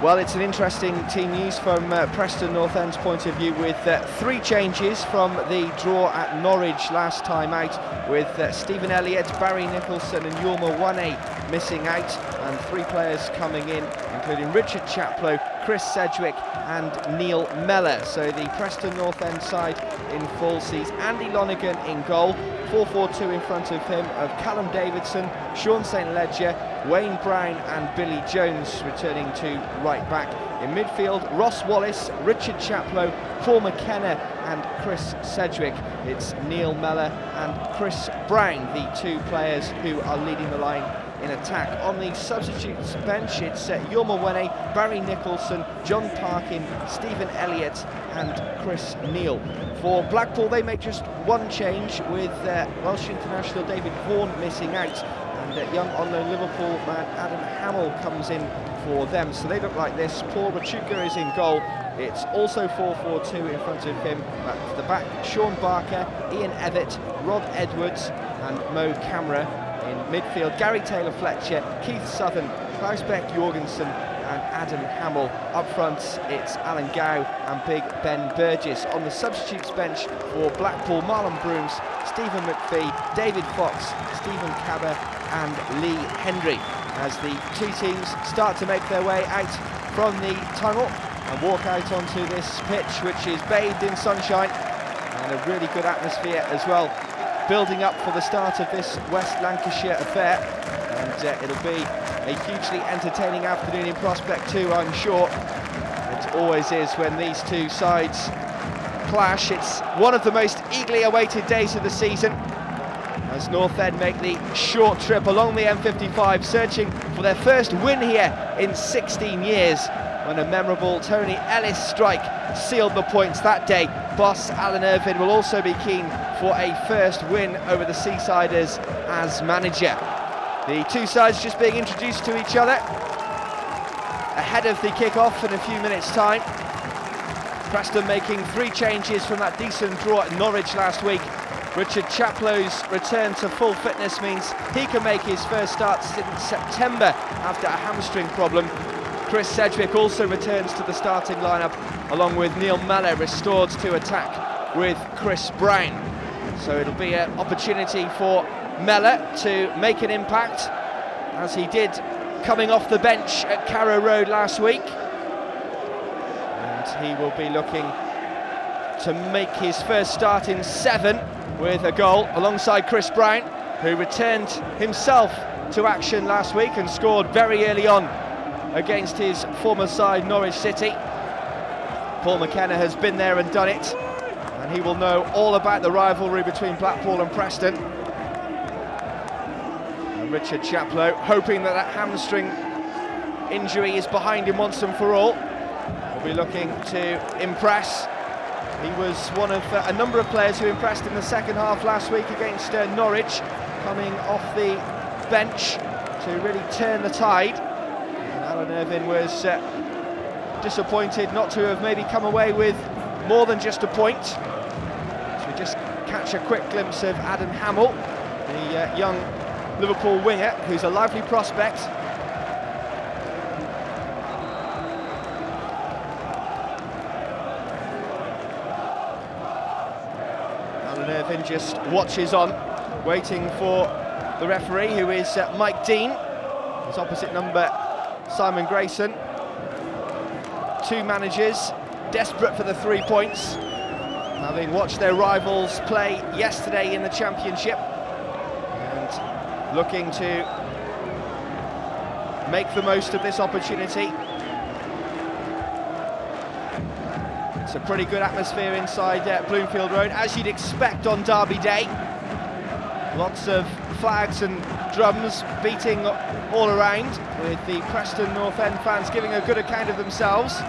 Well, it's an interesting team news from Preston North End's point of view, with 3 changes from the draw at Norwich last time out, with Stephen Elliott, Barry Nicholson and Mawene missing out, and 3 players coming in, including Richard Chaplow, Chris Sedgwick and Neal Mellor. So the Preston North End side in full sees Andy Lonergan in goal, 4-4-2 in front of him of Callum Davidson, Sean St Ledger, W.Brown and Billy Jones returning to right back. In midfield, Ross Wallace, Richard Chaplow, Paul McKenna and Chris Sedgwick. It's Neal Mellor and Chris Brown, the 2 players who are leading the line in attack. On the substitutes bench, it's Mawene, Barry Nicholson, John Parkin, Stephen Elliott and Chris Neal. For Blackpool, they make just 1 change, with Welsh international David Vaughan missing out, and young on-loan Liverpool man Adam Hammill comes in for them. So they look like this. Paul Rachubka is in goal. It's also 4-4-2 in front of him. At the back, Sean Barker, Ian Evatt, Rod Edwards and Camara. In midfield, Gary Taylor-Fletcher, Keith Southern, Klaus Jorgensen and Adam Hammill. Up front, it's Alan Gow and Big Ben Burgess. On the substitutes bench for Blackpool, Marlon Broomes, Stephen McPhee, David Fox, Stephen Kabba and Lee Hendrie, as the 2 teams start to make their way out from the tunnel and walk out onto this pitch, which is bathed in sunshine and a really good atmosphere as well, building up for the start of this West Lancashire affair. And it'll be a hugely entertaining afternoon in prospect too, I'm sure. It always is when these 2 sides clash. It's one of the most eagerly awaited days of the season, as North End make the short trip along the M55, searching for their first win here in 16 years, when a memorable Tony Ellis strike sealed the points that day. Boss Alan Irvine will also be keen for a first win over the Seasiders as manager. The 2 sides just being introduced to each other ahead of the kick-off in a few minutes' time. Preston making 3 changes from that decent draw at Norwich last week. Richard Chaplow's return to full fitness means he can make his first start since September after a hamstring problem. Chris Sedgwick also returns to the starting lineup, along with Neal Mellor restored to attack with Chris Brown. So it'll be an opportunity for Mellor to make an impact, as he did coming off the bench at Carrow Road last week. And he will be looking to make his first start in 7 with a goal, alongside Chris Brown, who returned himself to action last week and scored very early on against his former side Norwich City. Paul McKenna has been there and done it, and he will know all about the rivalry between Blackpool and Preston. And Richard Chaplow, hoping that that hamstring injury is behind him once and for all, will be looking to impress. He was one of a number of players who impressed in the second half last week against Norwich, coming off the bench to really turn the tide. And Alan Irvine was disappointed not to have maybe come away with more than just a point. So we just catch a quick glimpse of Adam Hammill, the young Liverpool winger, who's a lively prospect. Alan Irvine just watches on, waiting for the referee, who is Mike Dean. His opposite number, Simon Grayson. 2 managers desperate for the 3 points, having watched their rivals play yesterday in the Championship, and looking to make the most of this opportunity. It's a pretty good atmosphere inside Bloomfield Road, as you'd expect on Derby Day. Lots of flags and drums beating all around, with the Preston North End fans giving a good account of themselves.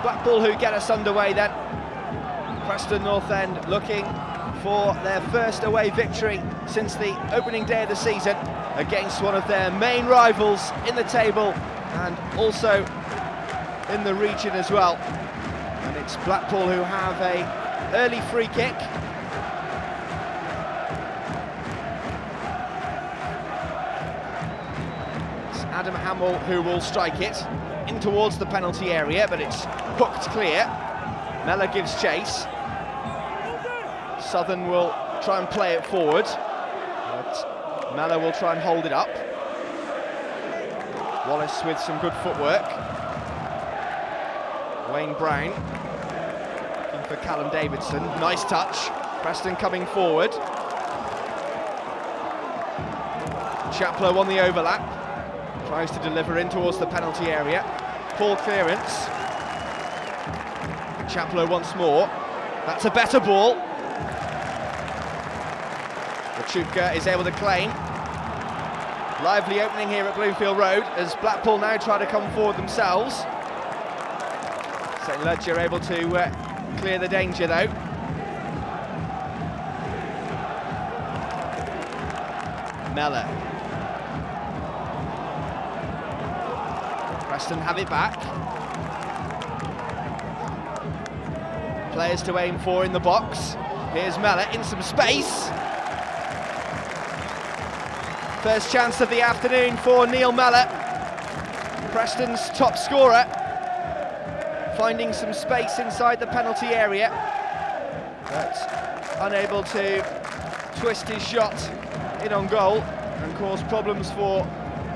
Blackpool who get us underway then. Preston North End looking for their first away victory since the opening day of the season against one of their main rivals in the table and also in the region as well. And it's Blackpool who have an early free kick. It's Adam Hammill who will strike it in towards the penalty area, but it's hooked clear. Mellor gives chase. Southern will try and play it forward, but Mellor will try and hold it up. Wallace with some good footwork. W.Brown looking for Callum Davidson. Nice touch. Preston coming forward. Chaplow on the overlap. Tries to deliver in towards the penalty area. Poor clearance. Chaplow once more. That's a better ball. Rachubka is able to claim. Lively opening here at Bloomfield Road as Blackpool now try to come forward themselves. Taylor-Fletcher able to clear the danger though. Mellor. Preston have it back. Players to aim for in the box. Here's Mellor in some space. First chance of the afternoon for Neal Mellor, Preston's top scorer, finding some space inside the penalty area, but unable to twist his shot in on goal and cause problems for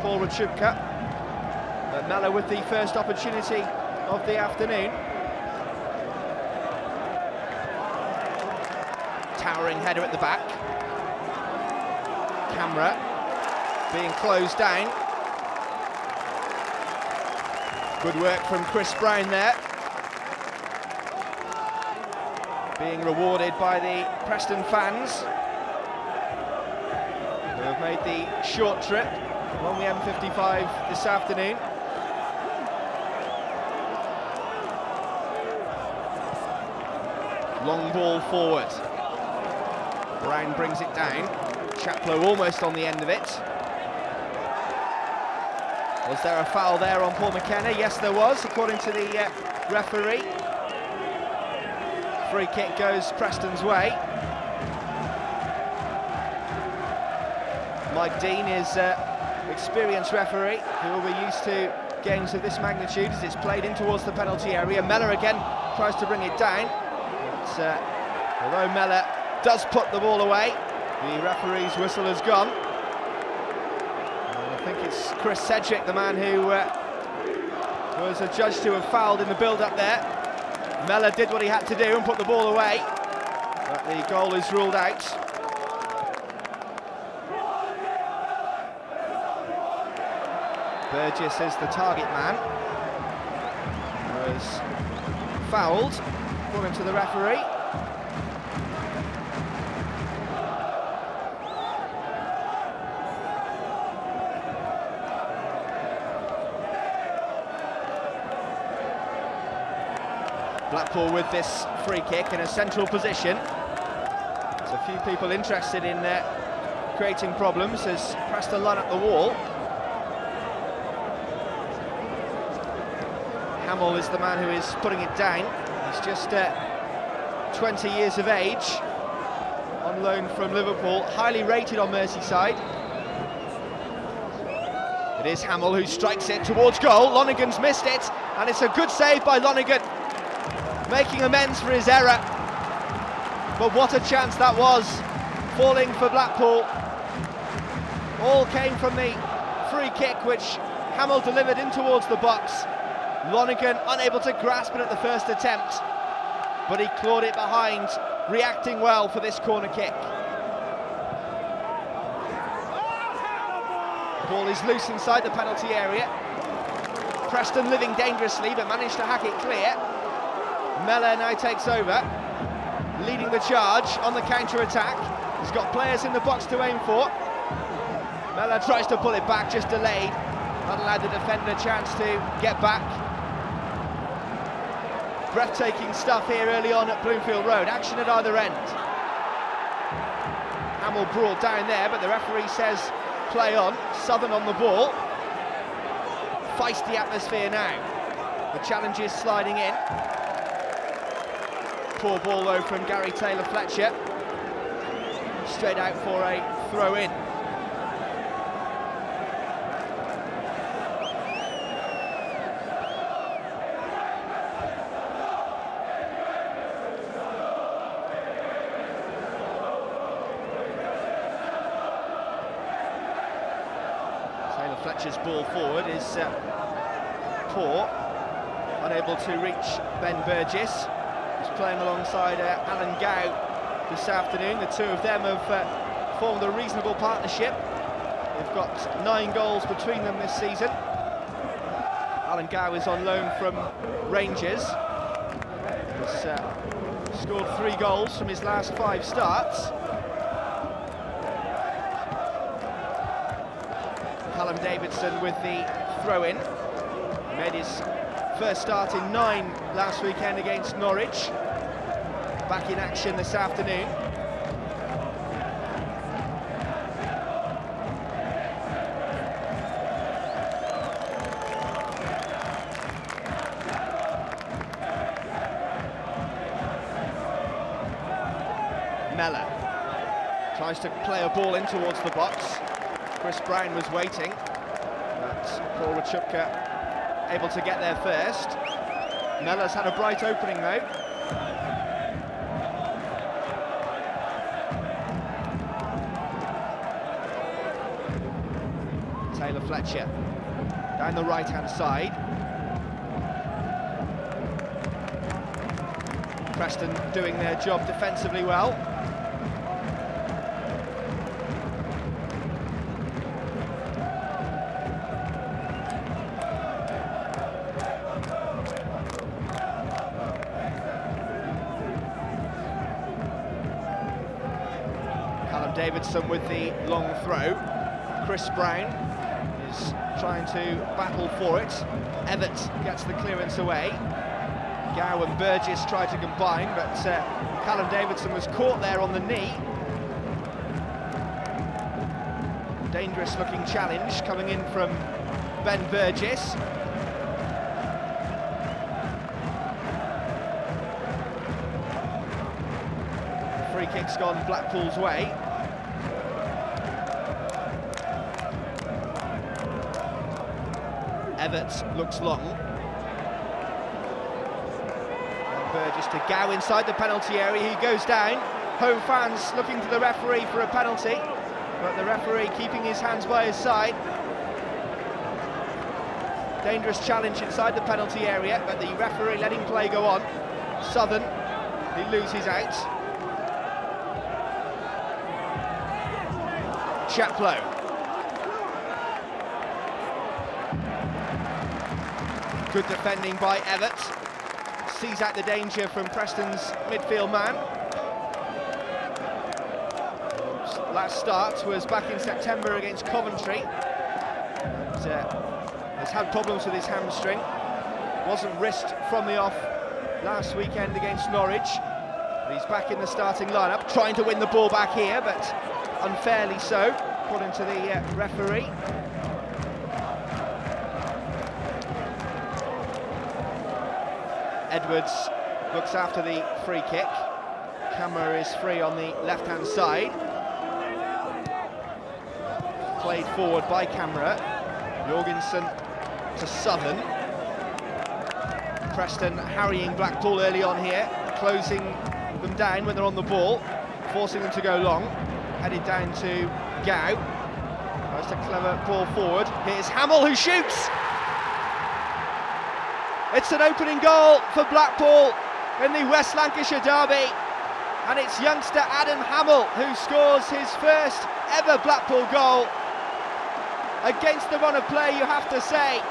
Paul Rachubka. But Mellor with the first opportunity of the afternoon. Towering header at the back. Camara being closed down. Good work from C.Brown there. Being rewarded by the Preston fans who have made the short trip along the M55 this afternoon. Long ball forward. Brown brings it down. Chaplow almost on the end of it. Was there a foul there on Paul McKenna? Yes, there was, according to the referee. Free kick goes Preston's way. Mike Dean is experienced referee who will be used to games of this magnitude as it's played in towards the penalty area. Mellor again tries to bring it down. But, although Mellor does put the ball away, the referee's whistle has gone. I think it's Sedgwick, the man who was adjudged to have fouled in the build-up there. Mellor did what he had to do and put the ball away, but the goal is ruled out. Burgess is the target man. Was fouled, according to the referee. Blackpool with this free kick in a central position. There's a few people interested in creating problems as Preston line up the wall. Hammill is the man who is putting it down. He's just 20 years of age, on loan from Liverpool, highly rated on Merseyside. It is Hammill who strikes it towards goal. Lonergan's missed it, and it's a good save by Lonergan, making amends for his error. But what a chance that was, falling for Blackpool. All came from the free kick which Hammill delivered in towards the box. Lonergan unable to grasp it at the first attempt, but he clawed it behind, reacting well for this corner kick. Ball is loose inside the penalty area. Preston living dangerously but managed to hack it clear. Mellor now takes over, leading the charge on the counter-attack. He's got players in the box to aim for. Mellor tries to pull it back, just delayed. Not allowed the defender a chance to get back. Breathtaking stuff here early on at Bloomfield Road. Action at either end. Hammill brought down there, but the referee says play on. Southern on the ball. Feisty atmosphere now. The challenge is sliding in. Poor ball though from Gary Taylor-Fletcher. Straight out for a throw-in. Taylor-Fletcher's ball forward is poor, unable to reach Ben Burgess. He's playing alongside Alan Gow this afternoon. The two of them have formed a reasonable partnership. They've got 9 goals between them this season. Alan Gow is on loan from Rangers. He's scored 3 goals from his last 5 starts. Callum Davidson with the throw-in. He made his first start in 9 last weekend against Norwich. Back in action this afternoon. Mellor tries to play a ball in towards the box. C.Brown was waiting, but poor Rachubka able to get there first. Mellor's had a bright opening though. Taylor-Fletcher down the right-hand side. Preston doing their job defensively well. Davidson with the long throw. C.Brown is trying to battle for it. Evatt gets the clearance away. Gow and Burgess try to combine, but Callum Davidson was caught there on the knee. Dangerous looking challenge coming in from Ben Burgess. Free kick's gone Blackpool's way. Evatt looks long. And Burgess to Gow inside the penalty area. He goes down. Home fans looking to the referee for a penalty, but the referee keeping his hands by his side. Dangerous challenge inside the penalty area, but the referee letting play go on. Southern, he loses out. Chaplow. Good defending by Evatt. Sees out the danger from Preston's midfield man. Last start was back in September against Coventry. Has had problems with his hamstring. Wasn't risked from the off last weekend against Norwich. But he's back in the starting lineup, trying to win the ball back here, but unfairly so, according to the referee. Edwards looks after the free kick. Camara is free on the left-hand side. Played forward by Camara. Jorgensen to Southern. Preston harrying Blackpool early on here, closing them down when they're on the ball, forcing them to go long. Headed down to Gow. That's a clever ball forward. Here's Hammill who shoots! It's an opening goal for Blackpool in the West Lancashire derby, and it's youngster Adam Hammill who scores his first ever Blackpool goal. Against the run of play, you have to say,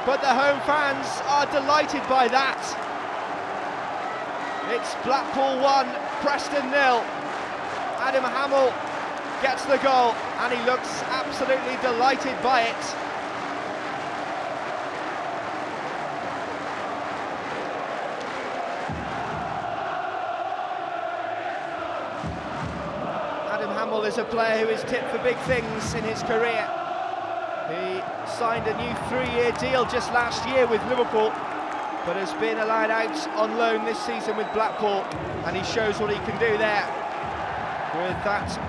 but the home fans are delighted by that. It's Blackpool 1, Preston 0. Adam Hammill gets the goal, and he looks absolutely delighted by it. Hammill is a player who is tipped for big things in his career. He signed a new 3-year deal just last year with Liverpool, but has been allowed out on loan this season with Blackpool, and he shows what he can do there with that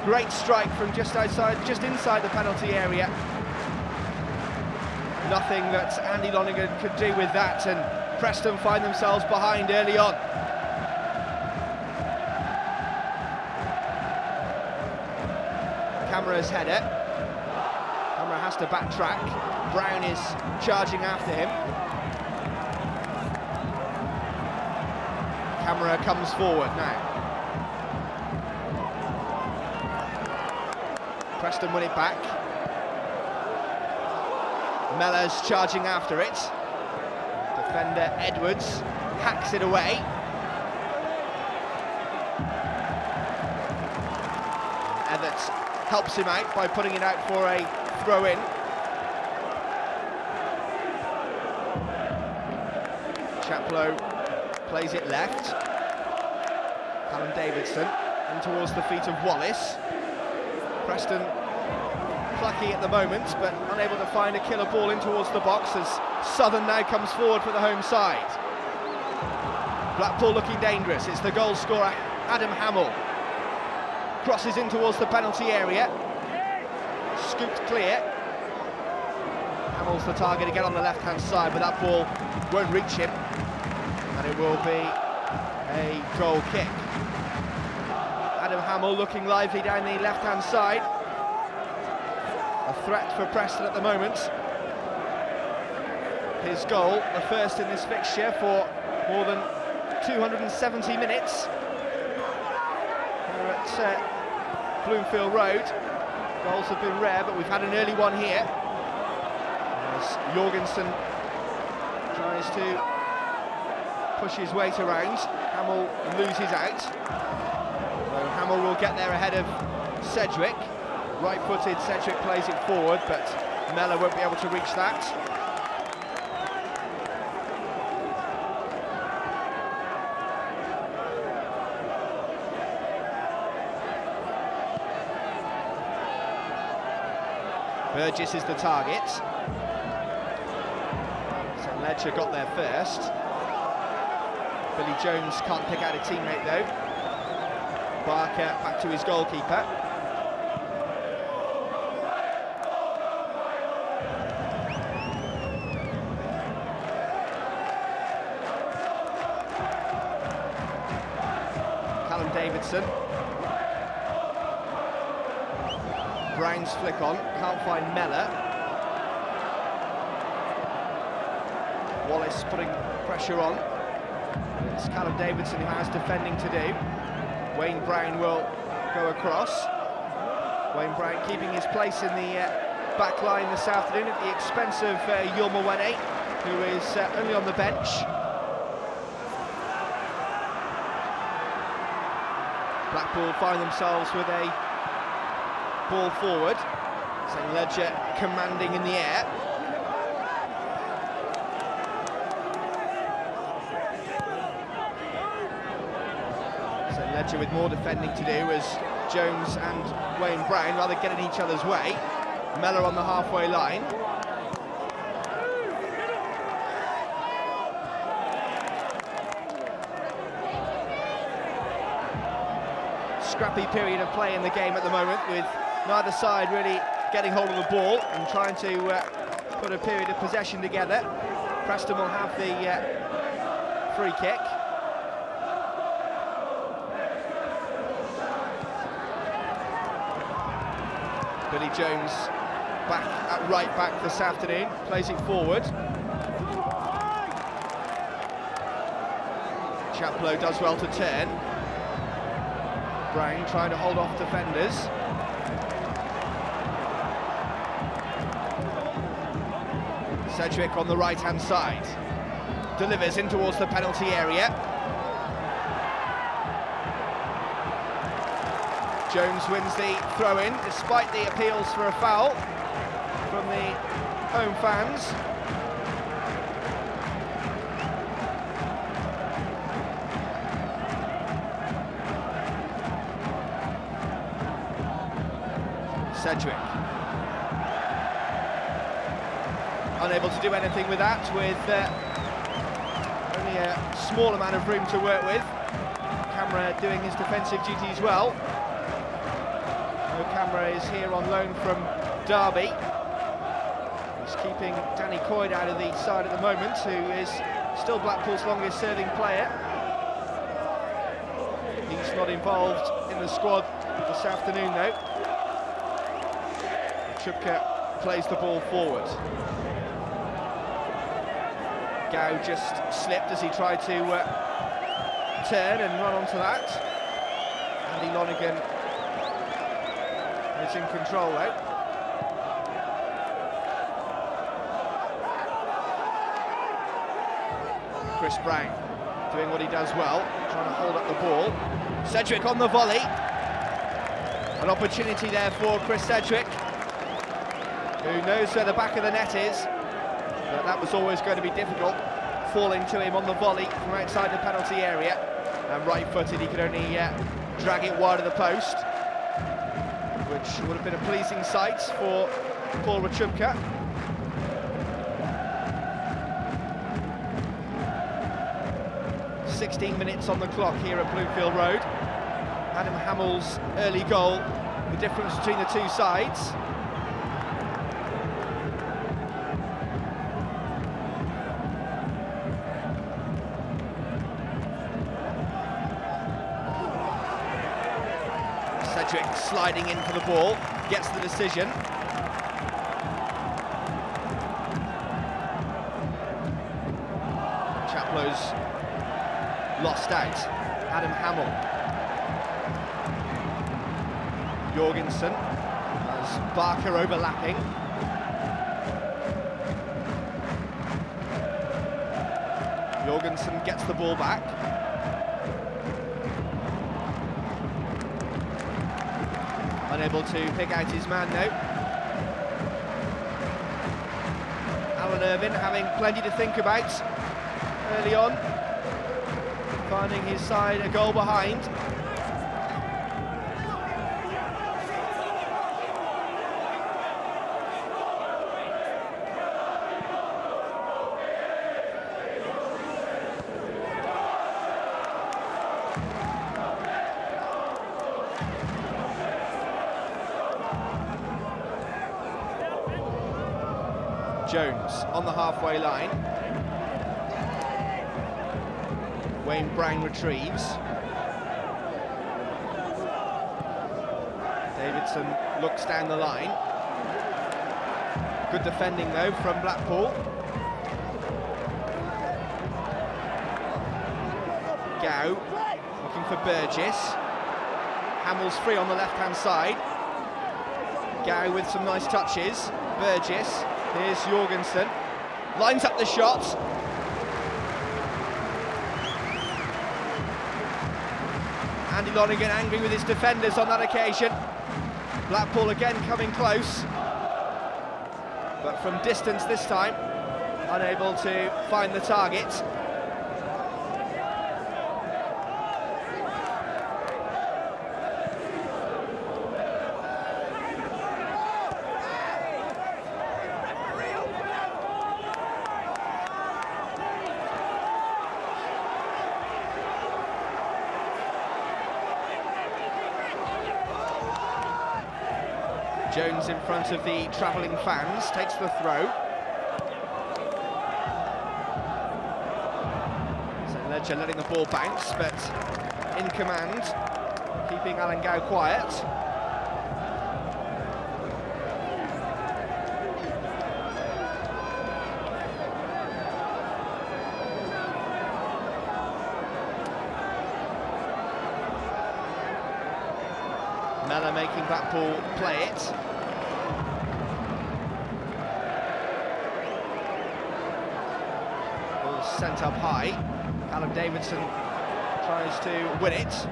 great strike from just inside the penalty area. Nothing that Andy Lonergan could do with that, and Preston find themselves behind early on. Camara's header. Camara has to backtrack. Brown is charging after him. Camara comes forward now. Preston win it back. Mellor's charging after it. Defender Edwards hacks it away. Evatt helps him out by putting it out for a throw-in. Chaplow plays it left. Davidson in towards the feet of Wallace. Preston plucky at the moment, but unable to find a killer ball in towards the box as Southern now comes forward for the home side. Blackpool looking dangerous. It's the goal scorer Adam Hammill. Crosses in towards the penalty area. Scooped clear. Hamill's the target again on the left-hand side, but that ball won't reach him, and it will be a goal kick. Adam Hammill looking lively down the left-hand side. A threat for Preston at the moment. His goal, the first in this fixture for more than 270 minutes. We're at Bloomfield Road. Goals have been rare, but we've had an early one here. As Jorgensen tries to push his weight around, Hammill loses out. So Hammill will get there ahead of Sedgwick. Right-footed Sedgwick plays it forward, but Mellor won't be able to reach that. Burgess is the target. So Ledger got there first. Billy Jones can't pick out a teammate though. Barker back to his goalkeeper. Davidson. Brown's flick on, can't find Mellor. Wallace putting pressure on. It's Callum Davidson who has defending to do. Wayne Brown will go across. Wayne Brown keeping his place in the back line this afternoon at the expense of Mawene, who is only on the bench. Blackpool find themselves with a ball forward. St. Ledger commanding in the air. St. Ledger with more defending to do as Jones and Wayne Brown rather get in each other's way. Mellor on the halfway line. Scrappy period of play in the game at the moment, with neither side really getting hold of the ball and trying to put a period of possession together. Preston will have the free kick. Billy Jones back at right back this afternoon, plays it forward. Chaplow does well to turn. Brown trying to hold off defenders. Sedgwick on the right-hand side. Delivers in towards the penalty area. Jones wins the throw-in, despite the appeals for a foul from the home fans. Sedgwick. Unable to do anything with that, with only a small amount of room to work with. Camara doing his defensive duties well. Camara is here on loan from Derby. He's keeping Danny Coyd out of the side at the moment, who is still Blackpool's longest serving player. He's not involved in the squad this afternoon though. Rachubka plays the ball forward. Gow just slipped as he tried to turn and run onto that. Andy Lonergan is in control though. C.Brown doing what he does well, trying to hold up the ball. Sedgwick on the volley. An opportunity there for Chris Sedgwick, who knows where the back of the net is, but that was always going to be difficult, falling to him on the volley from outside the penalty area. And right-footed, he could only drag it wide of the post, which would have been a pleasing sight for Paul Rachubka. ...16 minutes on the clock here at Bloomfield Road. Adam Hammill's early goal, the difference between the two sides. Sedgwick sliding in for the ball, gets the decision. Chaplow's lost out. Adam Hammill. Jorgensen as Barker overlapping. Jorgensen gets the ball back. Unable to pick out his man now. Alan Irvine having plenty to think about early on, finding his side a goal behind. Jones on the halfway line. W.Brown retrieves. Davidson looks down the line. Good defending though from Blackpool. Gow looking for Burgess. Hamill's free on the left-hand side. Gow with some nice touches. Burgess. Here's Jorgensen, lines up the shot. Andy Lonergan angry with his defenders on that occasion. Blackpool again coming close, but from distance this time, unable to find the target. Jones in front of the travelling fans, takes the throw. So Ledger letting the ball bounce, but in command, keeping Alan Gow quiet. Mellor making Blackpool play it. Ball sent up high. Callum Davidson tries to win it.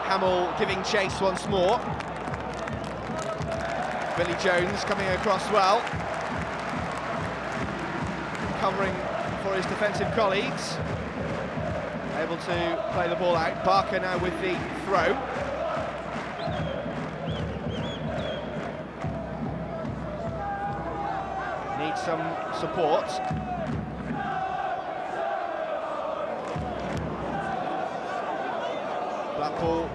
Hammill giving chase once more. Billy Jones coming across well. Covering for for his defensive colleagues. Able to play the ball out. Parkin now with the throw. Needs some support. Blackpool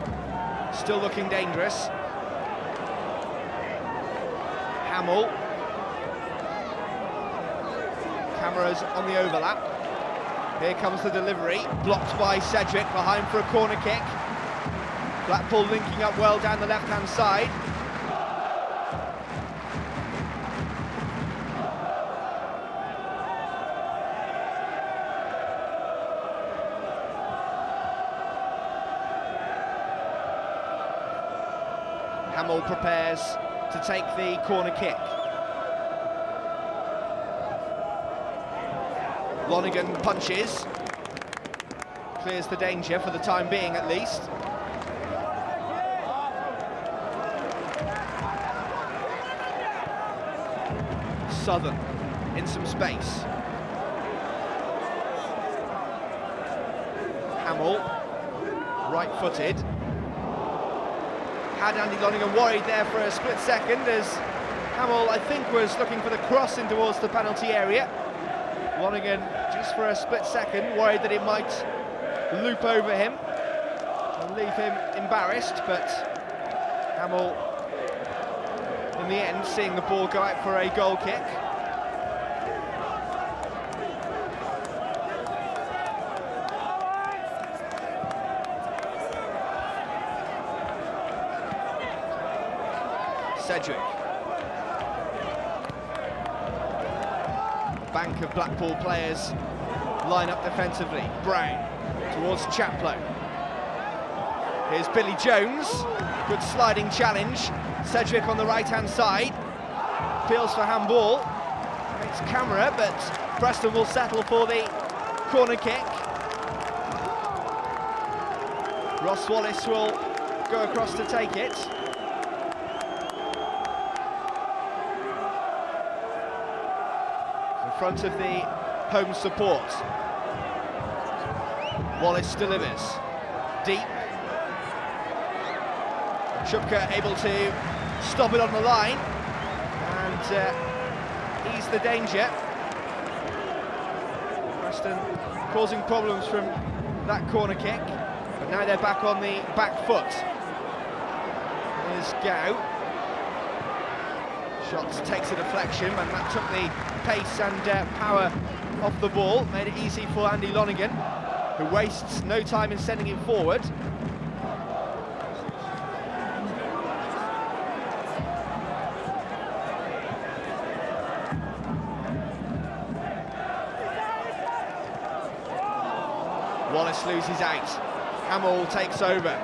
still looking dangerous. Hammill. Camara's on the overlap. Here comes the delivery, blocked by Sedgwick, behind for a corner kick. Blackpool linking up well down the left-hand side. Hammill prepares to take the corner kick. Lonergan punches, clears the danger for the time being at least. Southern in some space. Hammill, right-footed. Had Andy Lonergan worried there for a split second as Hammill, I think, was looking for the cross in towards the penalty area. Lonergan, just for a split second, worried that it might loop over him and leave him embarrassed, but Hammill, in the end, seeing the ball go out for a goal kick. Sedgwick. Bank of Blackpool players line up defensively. Brown towards Chaplow. Here's Billy Jones. Good sliding challenge. Sedgwick on the right-hand side. Appeals for handball. It's Camara, but Preston will settle for the corner kick. Ross Wallace will go across to take it. Front of the home support. Wallace delivers. Deep. Rachubka able to stop it on the line and ease the danger. Preston causing problems from that corner kick, but now they're back on the back foot. Here's Gow. Shots takes a deflection, and that took the pace and power off the ball, made it easy for Andy Lonergan, who wastes no time in sending it forward. Wallace loses out. Hammill takes over,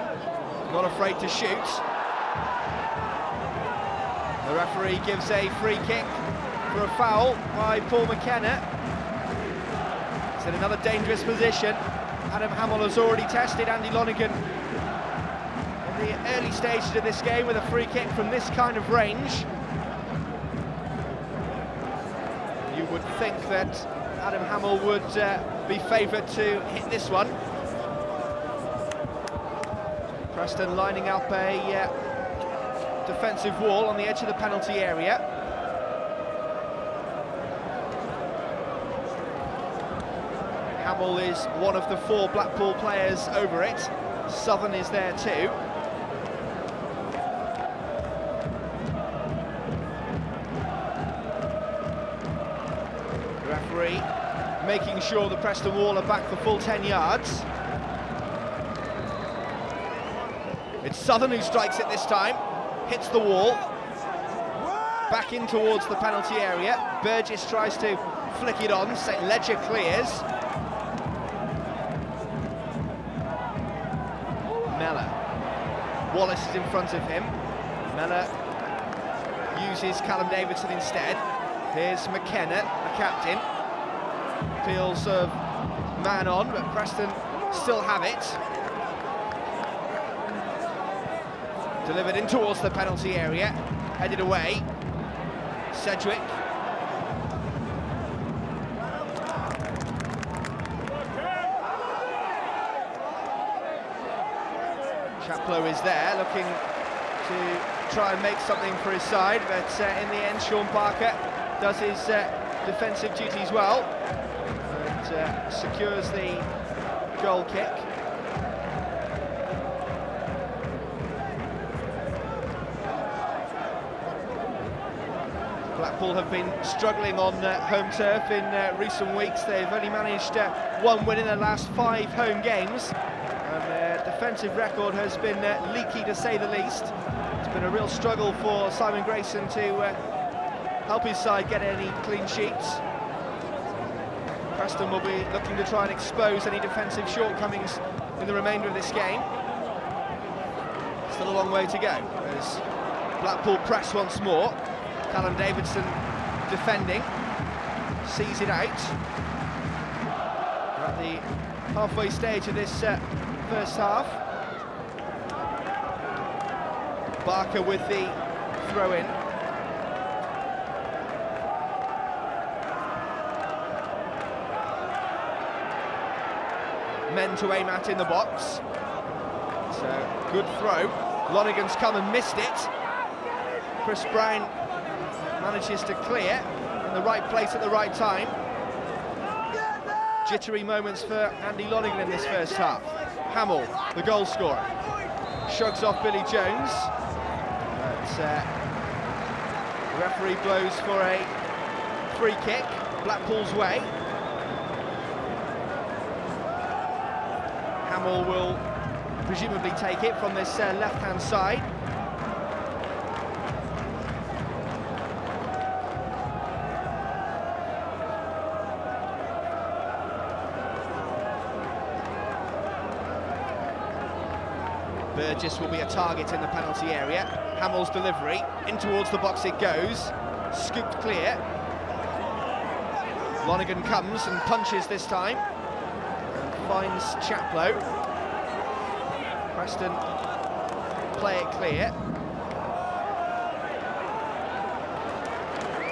not afraid to shoot. The referee gives a free kick for a foul by Paul McKenna. It's in another dangerous position. Adam Hammill has already tested Andy Lonergan in the early stages of this game with a free kick from this kind of range. You would think that Adam Hammill would be favoured to hit this one. Preston lining up a defensive wall on the edge of the penalty area. Hammill is one of the 4 Blackpool players over it. Southern is there too. The referee making sure the Preston wall are back the full 10 yards. It's Southern who strikes it this time. Hits the wall, back in towards the penalty area. Burgess tries to flick it on, St. Ledger clears. Mellor. Wallace is in front of him. Mellor uses Callum Davidson instead. Here's McKenna, the captain. Feels of man on, but Preston still have it. Delivered in towards the penalty area, headed away. Sedgwick. Chaplow is there, looking to try and make something for his side, but in the end Sean Parker does his defensive duties well and secures the goal kick. Blackpool have been struggling on home turf in recent weeks. They've only managed one win in their last 5 home games, and their defensive record has been leaky to say the least. It's been a real struggle for Simon Grayson to help his side get any clean sheets. Preston will be looking to try and expose any defensive shortcomings in the remainder of this game. Still a long way to go as Blackpool press once more. Callum Davidson defending, sees it out. We're at the halfway stage of this first half. Barker with the throw-in. Men to aim at in the box. So, good throw. Lonergan's come and missed it. C.Brown manages to clear in the right place at the right time. Jittery moments for Andy Lonergan in this first half. Hammill, the goal scorer, shrugs off Billy Jones, but the referee blows for a free kick Blackpool's way. Hammill will presumably take it from this left-hand side. Burgess will be a target in the penalty area. Hamill's delivery, in towards the box it goes, scooped clear. Lonergan comes and punches this time, and finds Chaplow. Preston play it clear.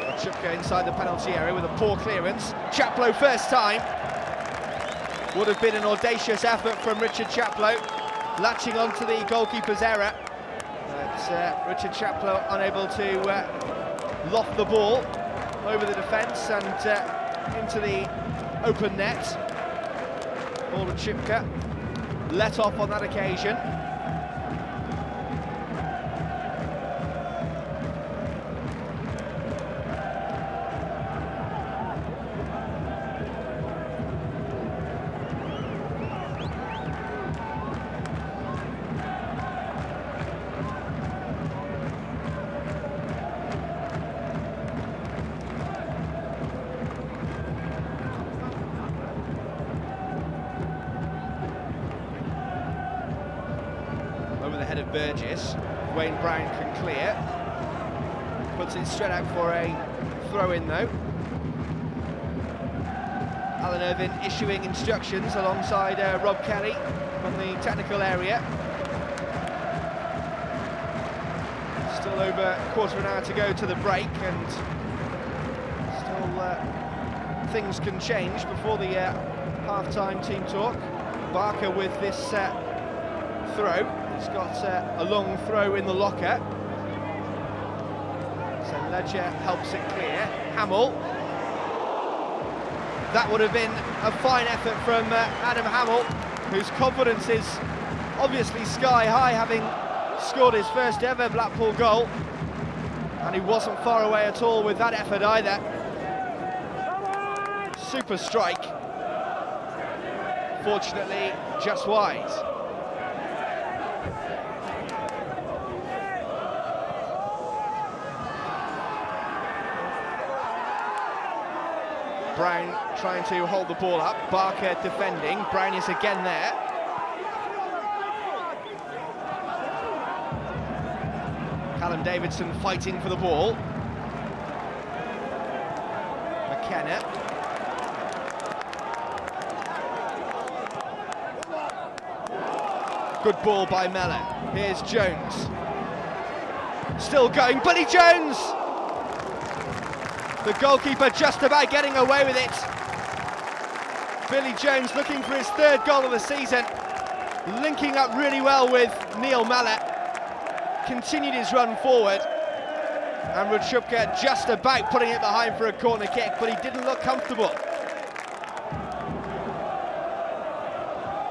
Rachubka inside the penalty area with a poor clearance. Chaplow first time. Would have been an audacious effort from Richard Chaplow, latching onto the goalkeeper's error, but Richard Chaplow unable to loft the ball over the defence and into the open net. Ball to Rachubka, let off on that occasion. Head of Burgess, W.Brown can clear, puts it straight out for a throw-in though. Alan Irvine issuing instructions alongside Rob Kelly from the technical area. Still over a quarter of an hour to go to the break, and still things can change before the half-time team talk. Barker with this throw. He's got a long throw in the locker. So Ledger helps it clear. Hammill. That would have been a fine effort from Adam Hammill, whose confidence is obviously sky high, having scored his first ever Blackpool goal. And he wasn't far away at all with that effort either. Super strike. Fortunately, just wide. Brown trying to hold the ball up, Barker defending, Brown is again there. Callum Davidson fighting for the ball. McKenna. Good ball by Mellor. Here's Jones. Still going, Billy Jones! The goalkeeper just about getting away with it. Billy Jones looking for his 3rd goal of the season. linking up really well with Neal Mellor, continued his run forward, and Rachubka just about putting it behind for a corner kick, but he didn't look comfortable.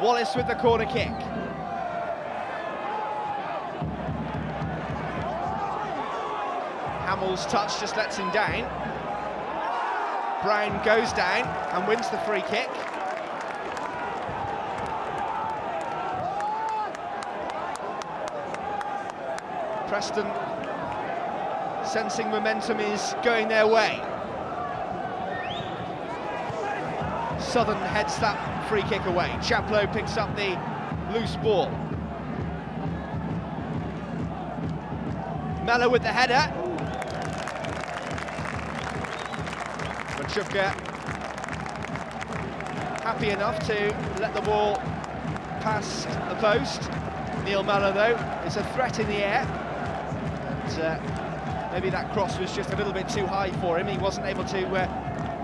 Wallace with the corner kick. Hammill's touch just lets him down. Brown goes down and wins the free kick. Preston sensing momentum is going their way. Southern heads that free kick away. Chaplow picks up the loose ball. Mellor with the header. Rachubka happy enough to let the ball pass the post. Neal Mellor, though, is a threat in the air. And, maybe that cross was just a little bit too high for him. He wasn't able to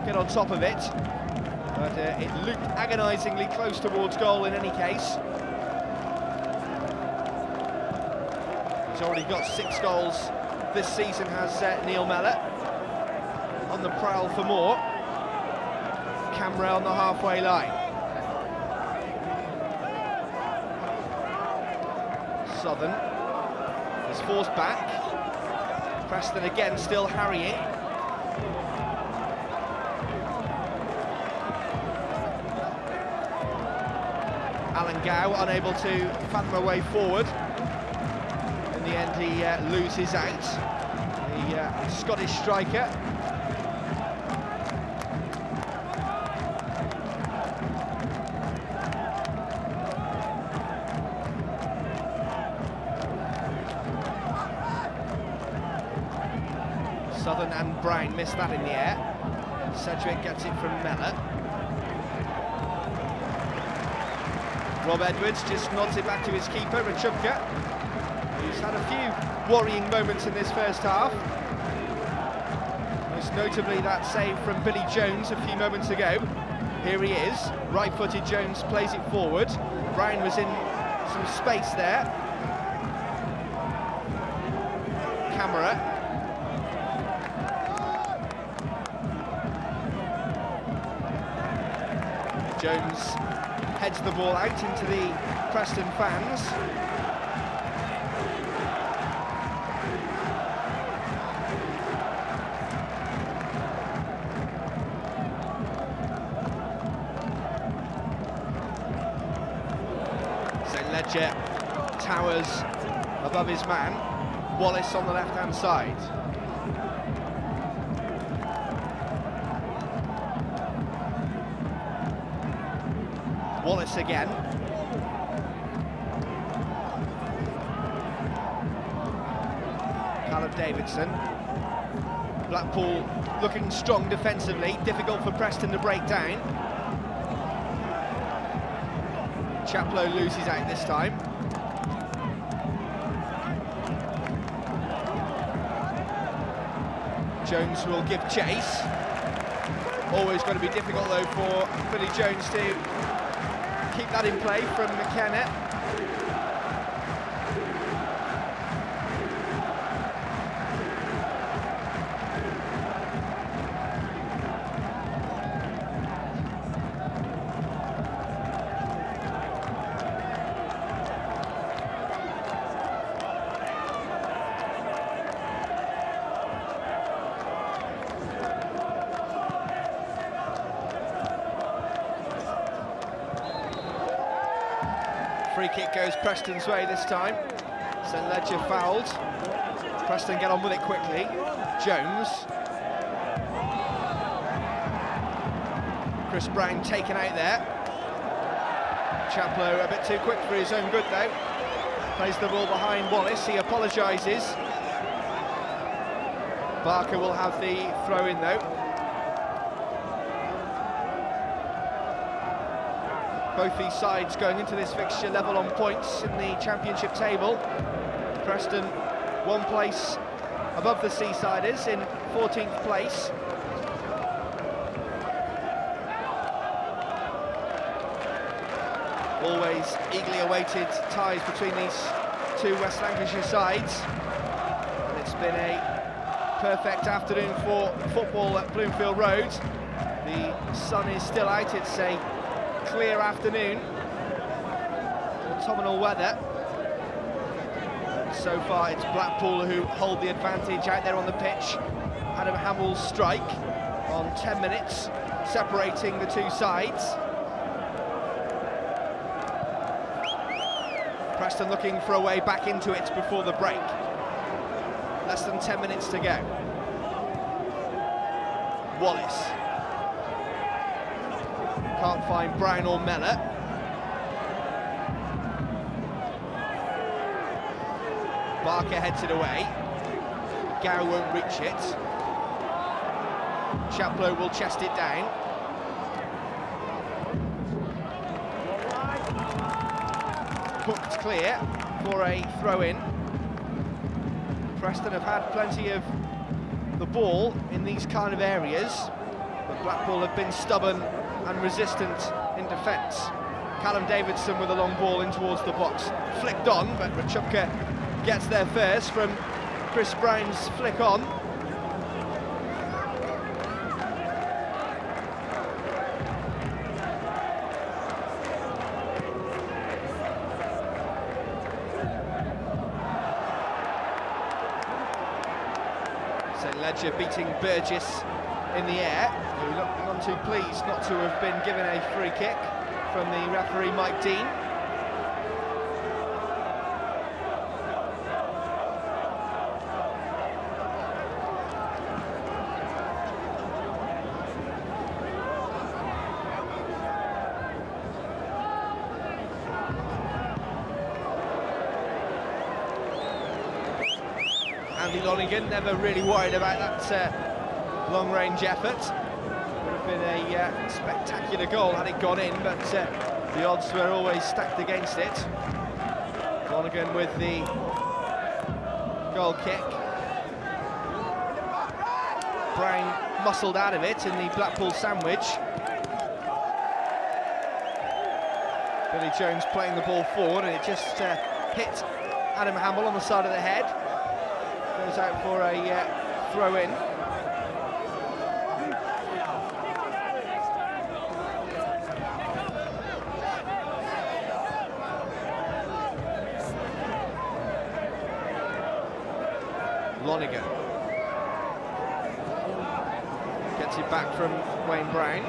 get on top of it. But it looked agonisingly close towards goal in any case. He's already got 6 goals this season, has Neal Mellor. On the prowl for more. Camara on the halfway line. Southern is forced back. Preston again still harrying. Alan Gow unable to fathom a way forward. In the end he loses out. The Scottish striker. Southern and Brown missed that in the air. Sedgwick gets it from Mellor. Rob Edwards just nods it back to his keeper, Rachubka, who's had a few worrying moments in this first half. Most notably that save from Billy Jones a few moments ago. Here he is, right-footed Jones plays it forward. Brown was in some space there. Camara. Jones heads the ball out into the Preston fans. Ledger towers above his man. Wallace on the left-hand side. Wallace again. Davidson. Blackpool looking strong defensively, difficult for Preston to break down. Chaplow loses out this time. Jones will give chase. Always going to be difficult though for Billy Jones to keep that in play from McKenna. Free kick goes Preston's way this time. St. Ledger fouled. Preston get on with it quickly. Jones. Chris Brown taken out there. Chaplow a bit too quick for his own good though. Plays the ball behind Wallace, he apologises. Barker will have the throw in though. Both these sides going into this fixture level on points in the championship table. Preston one place above the Seasiders in 14th place. Always eagerly awaited ties between these two West Lancashire sides. And it's been a perfect afternoon for football at Bloomfield Road. The sun is still out, it's a clear afternoon. Autumnal weather. And so far it's Blackpool who hold the advantage out there on the pitch. Adam Hammill's strike on 10 minutes, separating the two sides. Preston looking for a way back into it before the break. Less than 10 minutes to go. Wallace. Can't find Brown or Mellor. Barker heads it away. Gow won't reach it. Chaplow will chest it down. Hooked clear for a throw-in. Preston have had plenty of the ball in these kind of areas, but Blackpool have been stubborn and resistant in defence. Callum Davidson with a long ball in towards the box. Flicked on, but Rachubka gets there first from C.Brown's flick on. Ledger beating Burgess in the air, who looked none too pleased not to have been given a free kick from the referee Mike Dean. Lonergan never really worried about that long-range effort. Would have been a spectacular goal had it gone in, but the odds were always stacked against it. Lonergan with the goal kick. Brown muscled out of it in the Blackpool sandwich. Billy Jones playing the ball forward, and it just hit Adam Hammill on the side of the head. Goes out for a throw-in. Lonergan gets it back from W.Brown.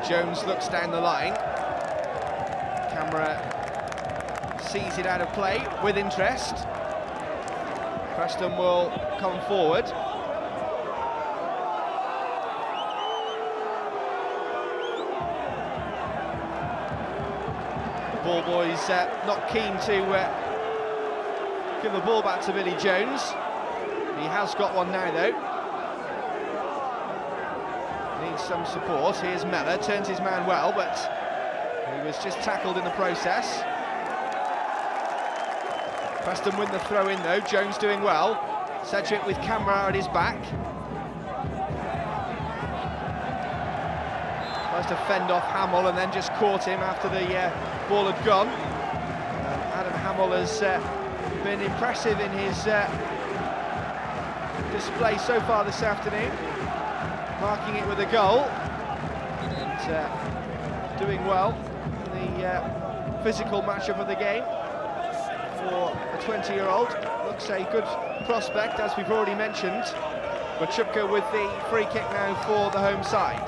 Jones looks down the line. Camara sees it out of play with interest. Preston will come forward. The ball boys not keen to give the ball back to Billy Jones. He has got one now though. Needs some support. Here's Mellor, turns his man well, but he was just tackled in the process. Preston win the throw-in though, Jones doing well. Sedgwick with Camara at his back. Tries to fend off Hammill and then just caught him after the ball had gone. Adam Hammill has been impressive in his display so far this afternoon. Marking it with a goal and doing well in the physical matchup of the game for a 20-year-old. Looks a good prospect, as we've already mentioned. Rachubka with the free kick now for the home side.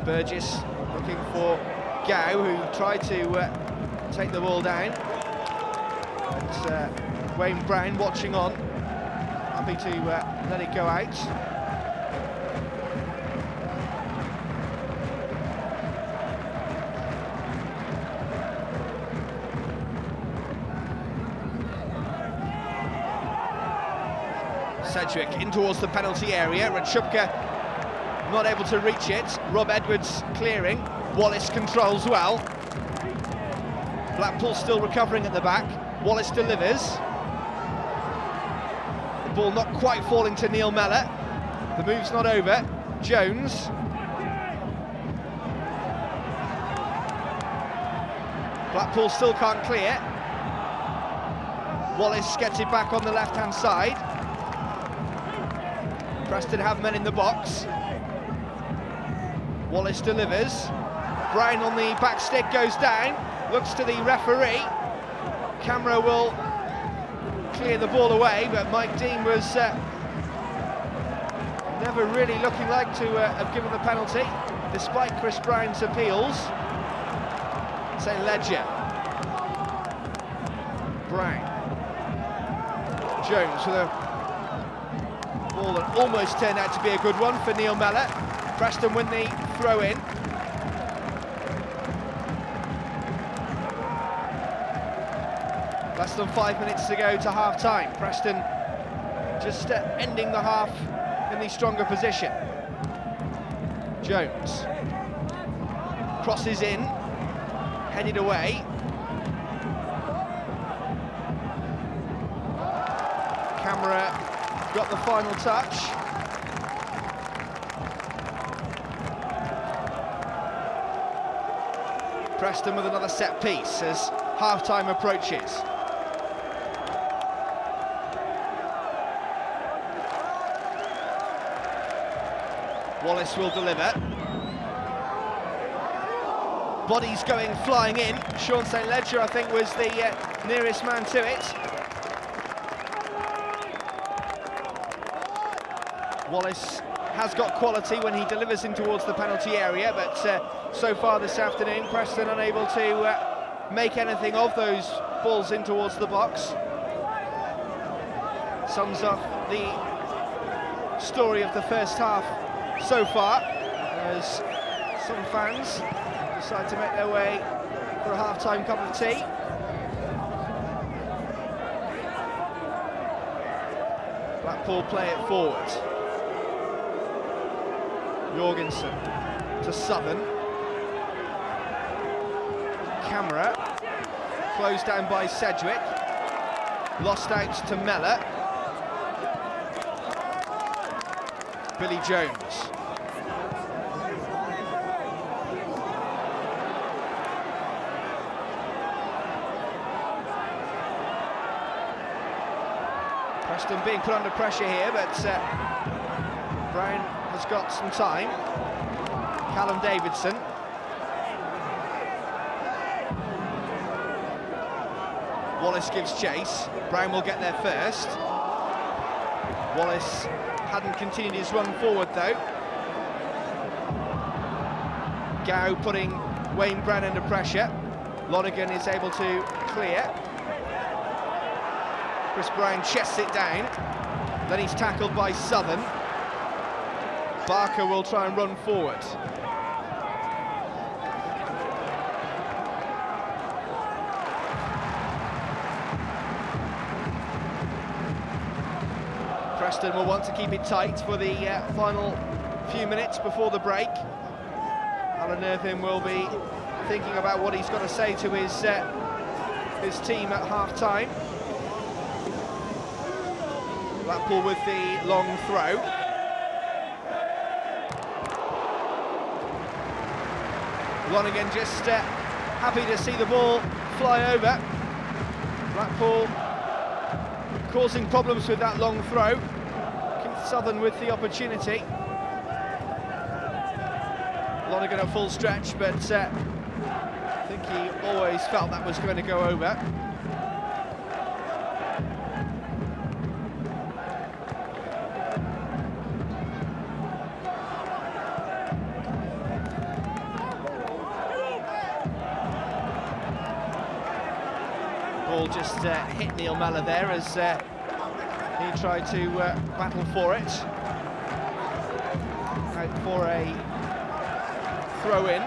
Burgess looking for Gow, who tried to take the ball down. But, W.Brown watching on, happy to let it go out. Sedgwick in towards the penalty area. Rachubka not able to reach it. Rob Edwards clearing. Wallace controls well. Blackpool still recovering at the back. Wallace delivers. The ball not quite falling to Neal Mellor. The move's not over. Jones. Blackpool still can't clear. Wallace gets it back on the left-hand side. Preston have men in the box. Wallace delivers. Brown on the back stick goes down. Looks to the referee. Camara will clear the ball away, but Mike Dean was never really looking like to have given the penalty, despite Chris Brown's appeals. Taylor-Fletcher. Brown. Jones with a ball that almost turned out to be a good one for Neal Mellor. Preston win the throw-in. Less than 5 minutes to go to half-time. Preston just ending the half in the stronger position. Jones crosses in, headed away. Camara got the final touch. Preston with another set piece as half-time approaches. Wallace will deliver. Bodies going flying in. Sean St. Ledger, I think, was the nearest man to it. Wallace has got quality when he delivers in towards the penalty area, but so far this afternoon, Preston unable to make anything of those balls in towards the box. Sums up the story of the first half so far, as some fans decide to make their way for a half-time cup of tea. Blackpool play it forward. Jorgensen to Southern. Camara, closed down by Sedgwick. Lost out to Mellor. Billy Jones. Preston being put under pressure here, but Brown has got some time. Callum Davidson. Wallace gives chase. Brown will get there first. Wallace hadn't continued his run forward though. Gow putting Wayne Brown under pressure. Lonergan is able to clear. Chris Brown chests it down. Then he's tackled by Southern. Barker will try and run forward. Preston will want to keep it tight for the final few minutes before the break. Alan Irvine will be thinking about what he's got to say to his team at half-time. Blackpool with the long throw. Lonergan just happy to see the ball fly over. Blackpool causing problems with that long throw. Keith Southern with the opportunity. Lonergan at full stretch, but I think he always felt that was going to go over. Ball just hit Neal Mellor there as he tried to battle for it. Out for a throw-in.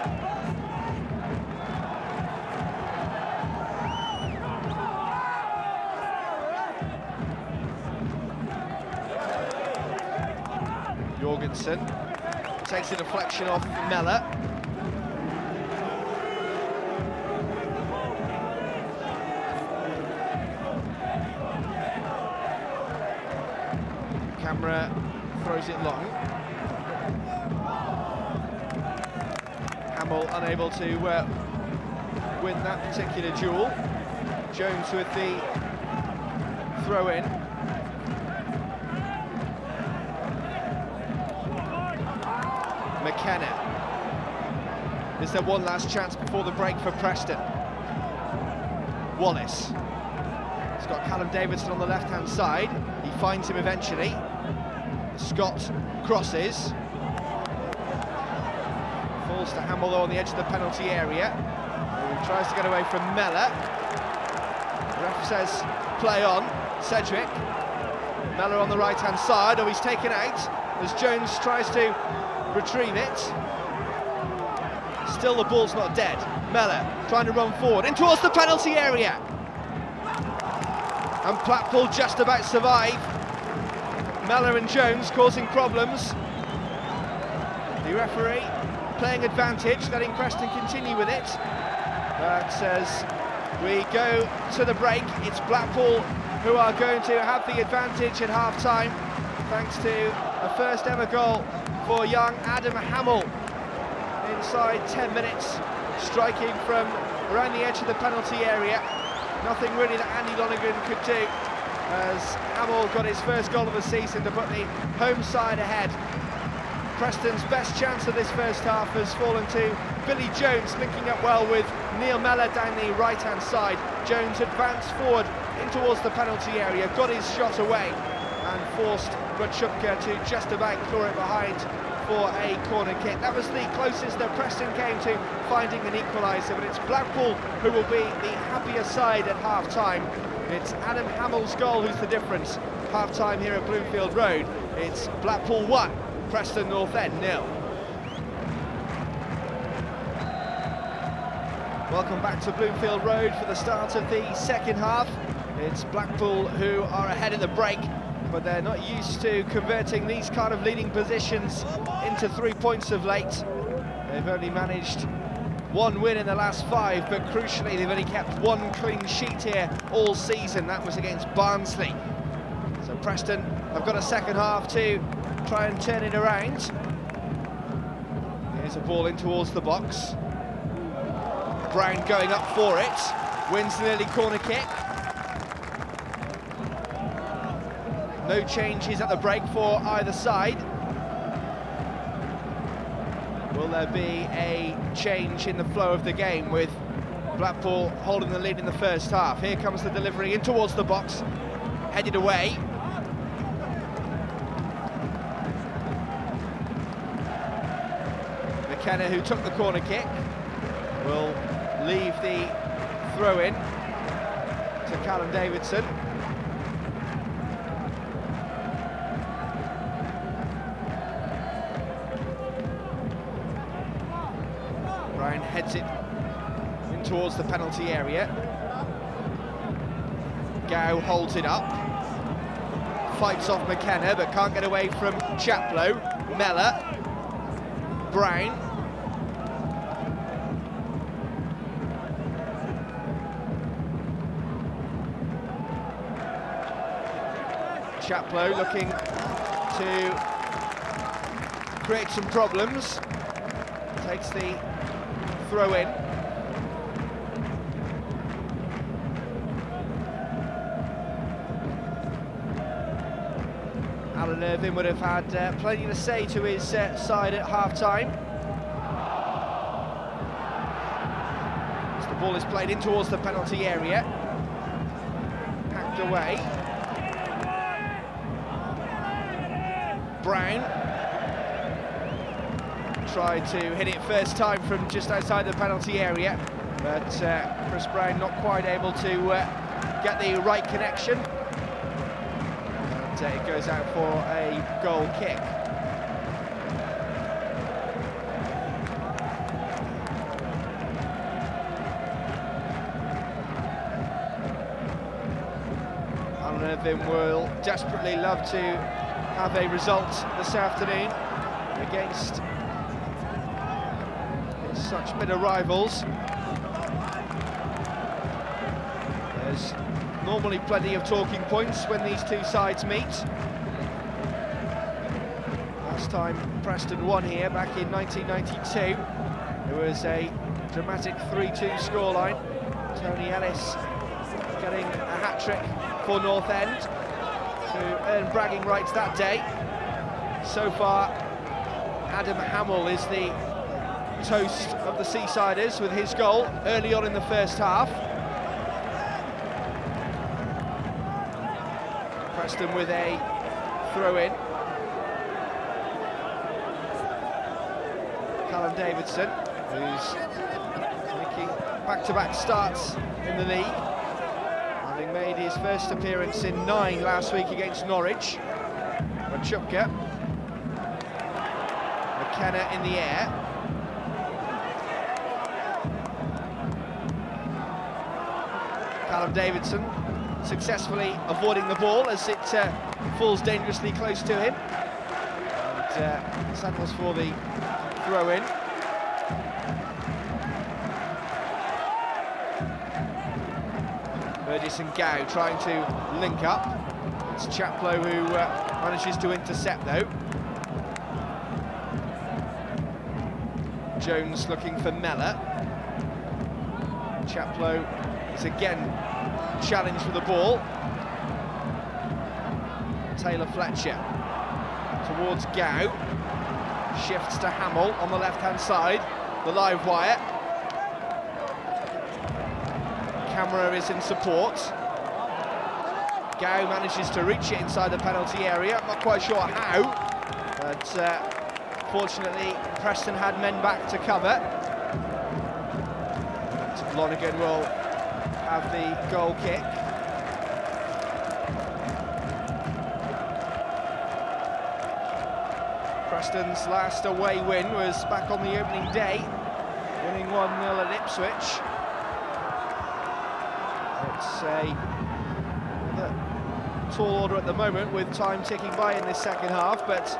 Jorgensen takes a deflection off Mellor. Camara throws it long. Hammill unable to win that particular duel. Jones with the throw in. McKenna. Is there one last chance before the break for Preston? Wallace. He's got Callum Davidson on the left-hand side. He finds him eventually. Scott crosses. Falls to Hammill on the edge of the penalty area. He tries to get away from Mellor. The ref says play on. Sedgwick. Mellor on the right-hand side. Oh, he's taken out as Jones tries to retrieve it. Still the ball's not dead. Mellor trying to run forward in towards the penalty area. And Blackpool just about survive. Mellor and Jones causing problems. The referee playing advantage, letting Preston continue with it. But as we go to the break, it's Blackpool who are going to have the advantage at half-time, thanks to a first ever goal for young Adam Hammill. Inside 10 minutes, striking from around the edge of the penalty area. Nothing really that Andy Lonergan could do, as Hammill got his first goal of the season to put the home side ahead. Preston's best chance of this first half has fallen to Billy Jones, linking up well with Neal Mellor down the right-hand side. Jones advanced forward in towards the penalty area, got his shot away and forced Rachubka to just about claw it behind for a corner kick. That was the closest that Preston came to finding an equaliser, but it's Blackpool who will be the happier side at half-time. It's Adam Hamill's goal who's the difference. Half-time here at Bloomfield Road. It's Blackpool 1, Preston North End 0. Welcome back to Bloomfield Road for the start of the second half. It's Blackpool who are ahead of the break, but they're not used to converting these kind of leading positions into 3 points of late. They've only managed one win in the last 5, but crucially they've only kept one clean sheet here all season. That was against Barnsley. So Preston have got a second half to try and turn it around. Here's a ball in towards the box. Brown going up for it, wins an early corner kick. No changes at the break for either side. Will there be a change in the flow of the game with Blackpool holding the lead in the first half? Here comes the delivery in towards the box, headed away. McKenna, who took the corner kick, will leave the throw-in to Callum Davidson. Brown heads it in towards the penalty area. Gow holds it up, fights off McKenna but can't get away from Chaplow. Mellor, Brown, Chaplow looking to create some problems, takes the throw in. Alan Irvine would have had plenty to say to his side at half-time. As the ball is played in towards the penalty area, hacked away. Brown tried to hit it first time from just outside the penalty area, but Chris Brown not quite able to get the right connection, and it goes out for a goal kick. Alan Irvine will desperately love to have a result this afternoon against such bitter rivals. There's normally plenty of talking points when these two sides meet. last time Preston won here back in 1992. It was a dramatic 3-2 scoreline. Tony Ellis getting a hat-trick for North End to earn bragging rights that day. So far, Adam Hammill is the toast of the Seasiders with his goal early on in the first half. Preston with a throw-in. Callum Davidson, who's making back-to-back starts in the league, having made his first appearance in 9 last week against Norwich. Rachubka, McKenna in the air. Callum Davidson successfully avoiding the ball as it falls dangerously close to him. And settles for the throw-in. Burgess and Gow trying to link up. It's Chaplow who manages to intercept though. Jones looking for Mellor. Chaplow is again challenged for the ball. Taylor-Fletcher towards Gow. Shifts to Hammill on the left-hand side. The live wire. Camara is in support. Gow manages to reach it inside the penalty area. I'm not quite sure how, but fortunately Preston had men back to cover. Lonergan will have the goal kick. Preston's last away win was back on the opening day, winning 1-0 at Ipswich. It's a tall order at the moment with time ticking by in this second half, but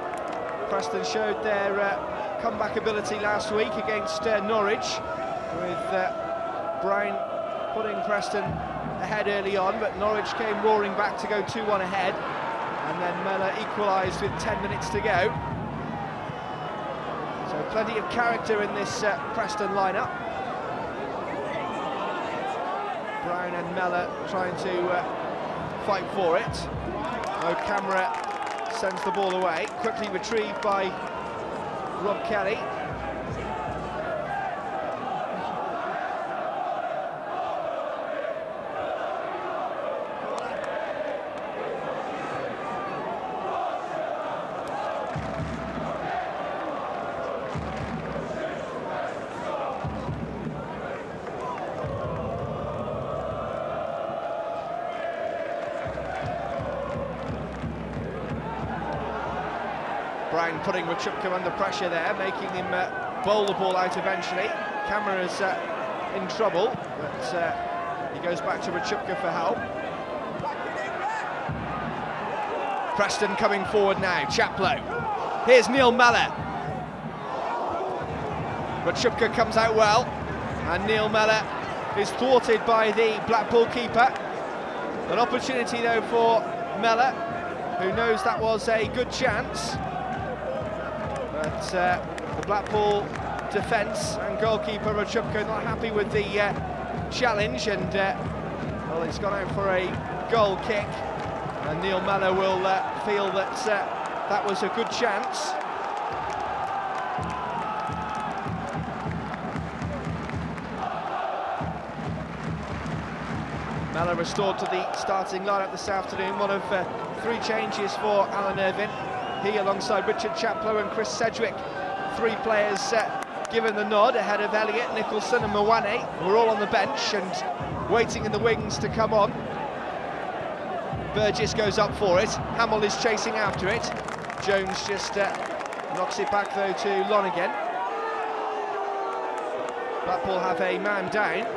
Preston showed their comeback ability last week against Norwich, with Brown putting Preston ahead early on, but Norwich came roaring back to go 2-1 ahead, and then Mellor equalised with 10 minutes to go. So plenty of character in this Preston lineup. Brown and Mellor trying to fight for it. Camara sends the ball away, quickly retrieved by Rob Kelly. Brown putting Rachubka under pressure there, making him bowl the ball out eventually. Camara's in trouble, but he goes back to Rachubka for help. Preston coming forward now, Chaplow. Here's Neal Mellor. Rachubka comes out well, and Neal Mellor is thwarted by the Blackpool keeper. An opportunity though for Mellor, who knows that was a good chance. But the Blackpool defence and goalkeeper Rachubka not happy with the challenge, and well, he's gone out for a goal kick, and Neal Mellor will feel that that was a good chance. Mellor restored to the starting lineup this afternoon, one of 3 changes for Alan Irvine. He alongside Richard Chaplow and Chris Sedgwick, 3 players given the nod ahead of Elliott, Nicholson and Mawene, who are all on the bench and waiting in the wings to come on. Burgess goes up for it, Hammill is chasing after it. Jones just knocks it back though to Lonergan. Blackpool have a man down.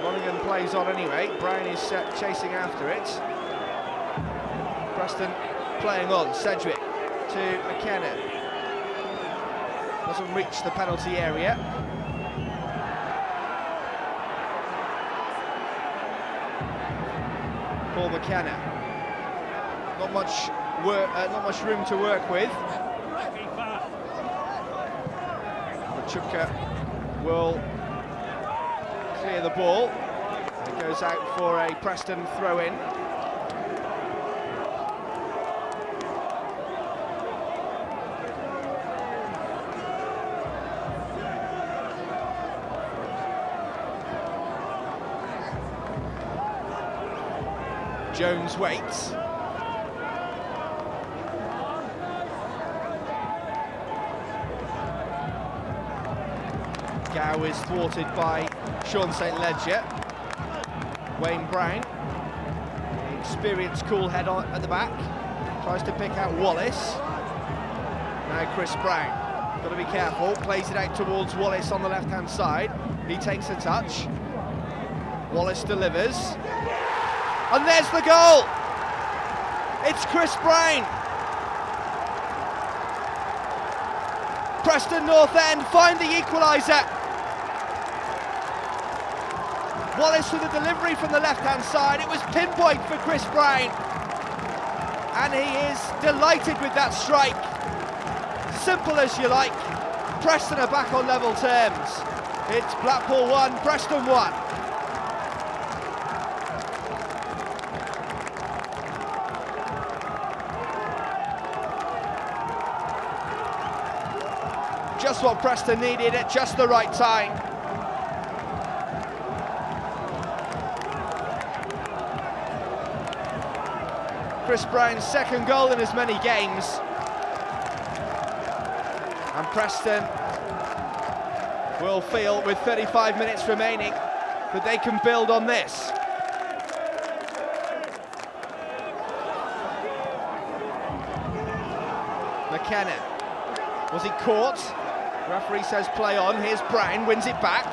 Lonergan plays on anyway, Brown is chasing after it. Preston playing on, Sedgwick to McKenna. Doesn't reach the penalty area. Paul McKenna. Not much room to work with. Rachubka will clear the ball. It goes out for a Preston throw-in. Jones waits. Gow is thwarted by Sean St. Ledger. W.Brown, the experienced cool head on at the back, tries to pick out Wallace. Now Brown, got to be careful, plays it out towards Wallace on the left-hand side. He takes a touch. Wallace delivers. And there's the goal! It's Brown. Preston North End find the equaliser. Wallace with a delivery from the left-hand side. It was pinpoint for Brown. And he is delighted with that strike. Simple as you like. Preston are back on level terms. It's Blackpool 1, Preston 1. Just what Preston needed at just the right time. Brown's second goal in as many games. And Preston will feel, with 35 minutes remaining, that they can build on this. McKenna. Was he caught? Referee says play on. Here's Brown, wins it back.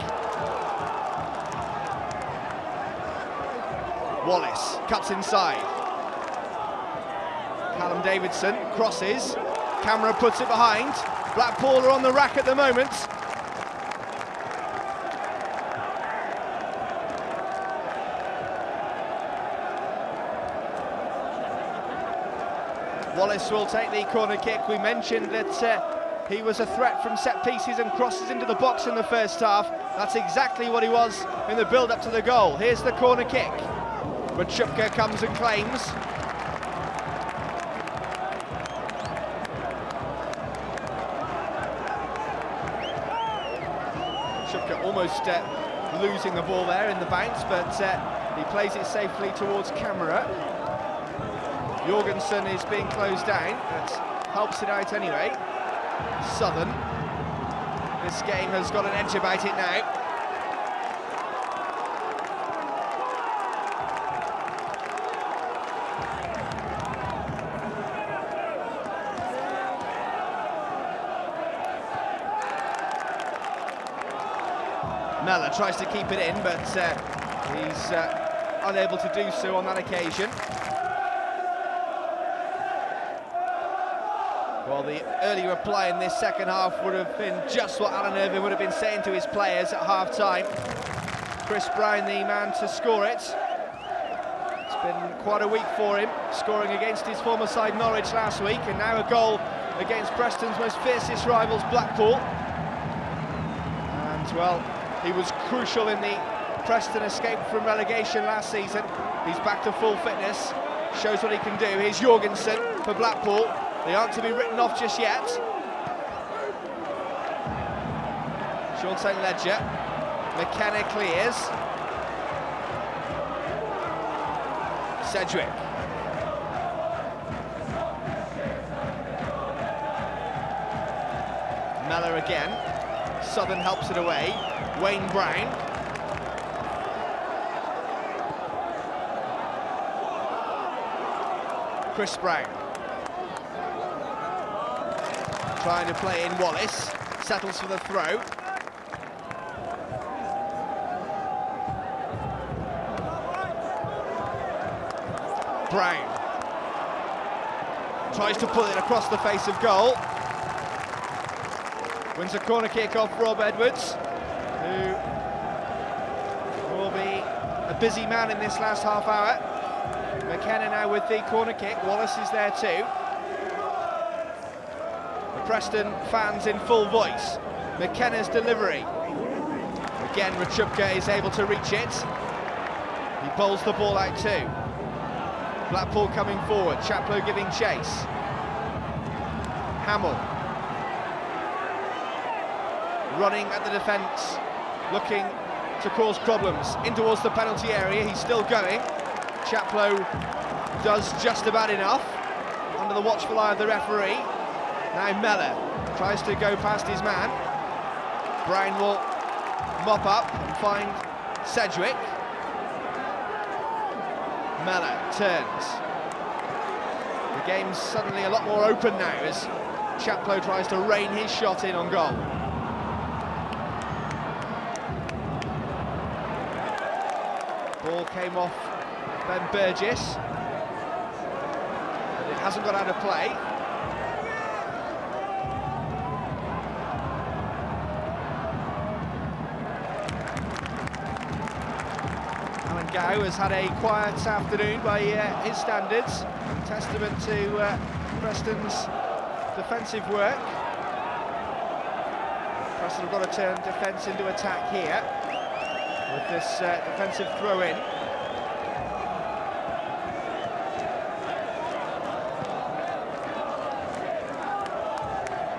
Wallace cuts inside. Callum Davidson crosses. Camara puts it behind. Blackpool are on the rack at the moment. Wallace will take the corner kick. We mentioned that he was a threat from set pieces and crosses into the box in the first half. That's exactly what he was in the build-up to the goal. Here's the corner kick. Rachubka comes and claims. Rachubka almost losing the ball there in the bounce, but he plays it safely towards Camara. Jorgensen is being closed down, but helps it out anyway. Southern. This game has got an edge about it now. Mellor tries to keep it in, but he's unable to do so on that occasion. Well, the early reply in this second half would have been just what Alan Irvine would have been saying to his players at half-time. Brown, the man to score it. It's been quite a week for him, scoring against his former side Norwich last week, and now a goal against Preston's most fiercest rivals, Blackpool. And, well, he was crucial in the Preston escape from relegation last season. He's back to full fitness, shows what he can do. Here's Jorgensen for Blackpool. They aren't to be written off just yet. Sean St. Ledger. McKenna clears. Sedgwick. Mellor again. Southern helps it away. W.Brown. Brown. Trying to play in Wallace, settles for the throw. Brown tries to pull it across the face of goal. Wins a corner kick off Rob Edwards, who will be a busy man in this last half hour. McKenna now with the corner kick. Wallace is there too. Preston fans in full voice. McKenna's delivery. Again, Rachubka is able to reach it. He bowls the ball out too. Blackpool coming forward, Chaplow giving chase. Hammill running at the defence, looking to cause problems. In towards the penalty area, he's still going. Chaplow does just about enough, under the watchful eye of the referee. Now Mellor tries to go past his man. Brown will mop up and find Sedgwick. Mellor turns. The game's suddenly a lot more open now as Chaplow tries to rein his shot in on goal. Ball came off Ben Burgess, but it hasn't got out of play. Gow has had a quiet afternoon by his standards, testament to Preston's defensive work. Preston have got to turn defence into attack here with this defensive throw-in.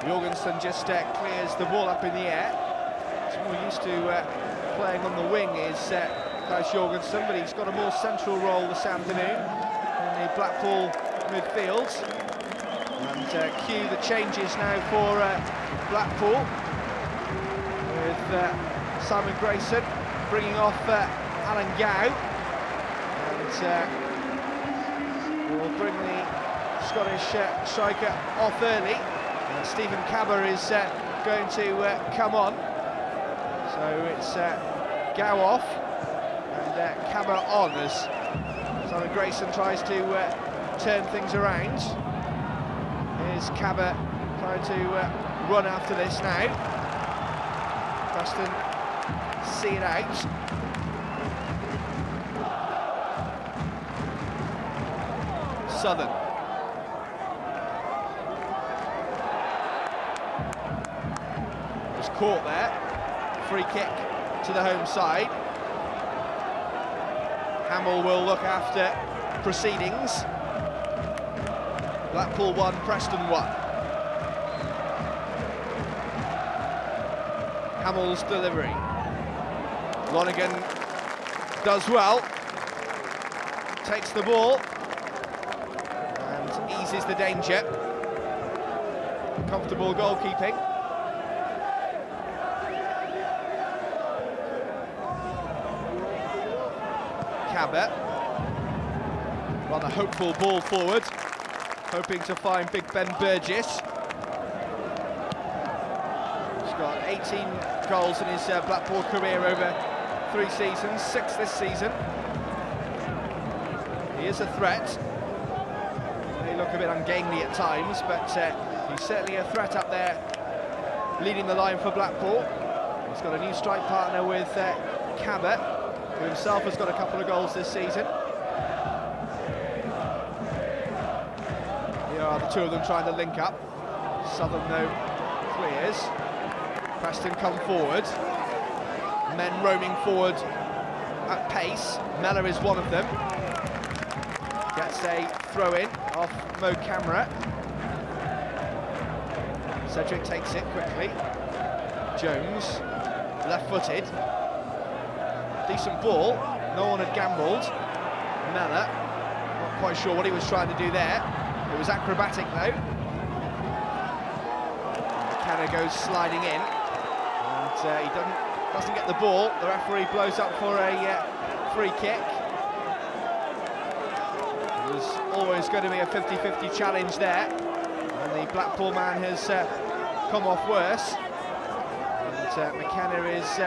Jorgensen just clears the ball up in the air. He's more used to playing on the wing is Jorgensen, but he's got a more central role this afternoon in the Blackpool midfield. And cue the changes now for Blackpool, with Simon Grayson bringing off Alan Gow, and will bring the Scottish striker off early. Stephen Kabba is going to come on, so it's Gow off and Kabba on as Simon Grayson tries to turn things around. Here's Kabba trying to run after this now. Preston see it out. Southern. Was caught there. Free kick to the home side. Hammill will look after proceedings. Blackpool 1, Preston 1. Hamill's delivery. Lonergan does well. Takes the ball and eases the danger. Comfortable goalkeeping. Kabba, rather hopeful ball forward, hoping to find Big Ben Burgess. He's got 18 goals in his Blackpool career over 3 seasons, 6 this season. He is a threat. He may look a bit ungainly at times, but he's certainly a threat up there, leading the line for Blackpool. He's got a new strike partner with Kabba, who himself has got a couple of goals this season. Here are the two of them trying to link up. Southern, though, clears. Preston come forward. Men roaming forward at pace. Mellor is one of them. Gets a throw-in off Camara. Sedgwick takes it quickly. Jones, left-footed. Decent ball, no one had gambled. Mellor, not quite sure what he was trying to do there. It was acrobatic though. McKenna goes sliding in, and he doesn't get the ball. The referee blows up for a free kick. It was always going to be a 50-50 challenge there, and the Blackpool man has come off worse. And McKenna is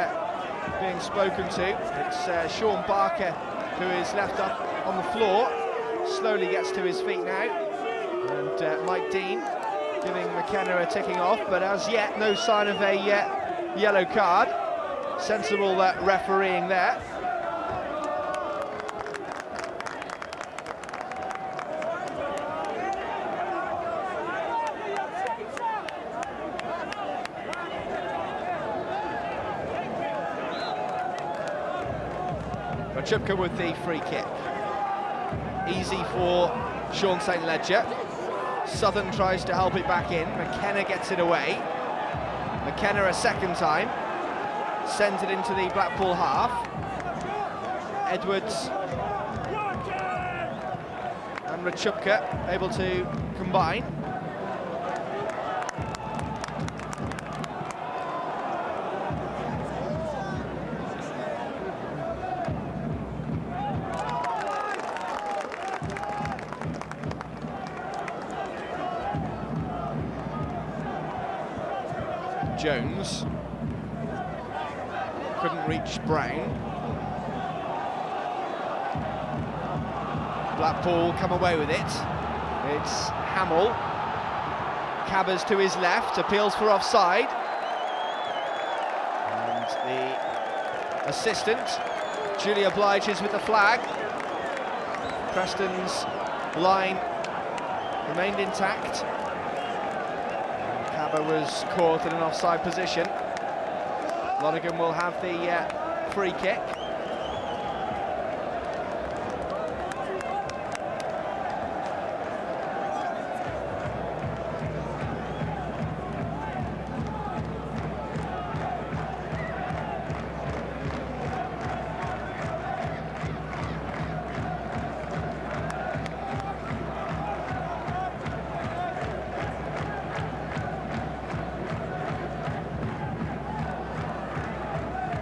being spoken to. It's Sean Barker who is left up on the floor, slowly gets to his feet now, and Mike Dean giving McKenna a ticking off, but as yet no sign of a yellow card. Sensible refereeing there. Rachubka with the free kick. Easy for Sean St. Ledger. Southern tries to help it back in. McKenna gets it away. McKenna a second time. Sends it into the Blackpool half. Edwards and Rachubka able to combine. Jones couldn't reach Brown. Blackpool come away with it. It's Hammill. Kabba's to his left, appeals for offside. And the assistant, Julia obliges with the flag. Preston's line remained intact. Kabba was caught in an offside position. Lonergan will have the free kick.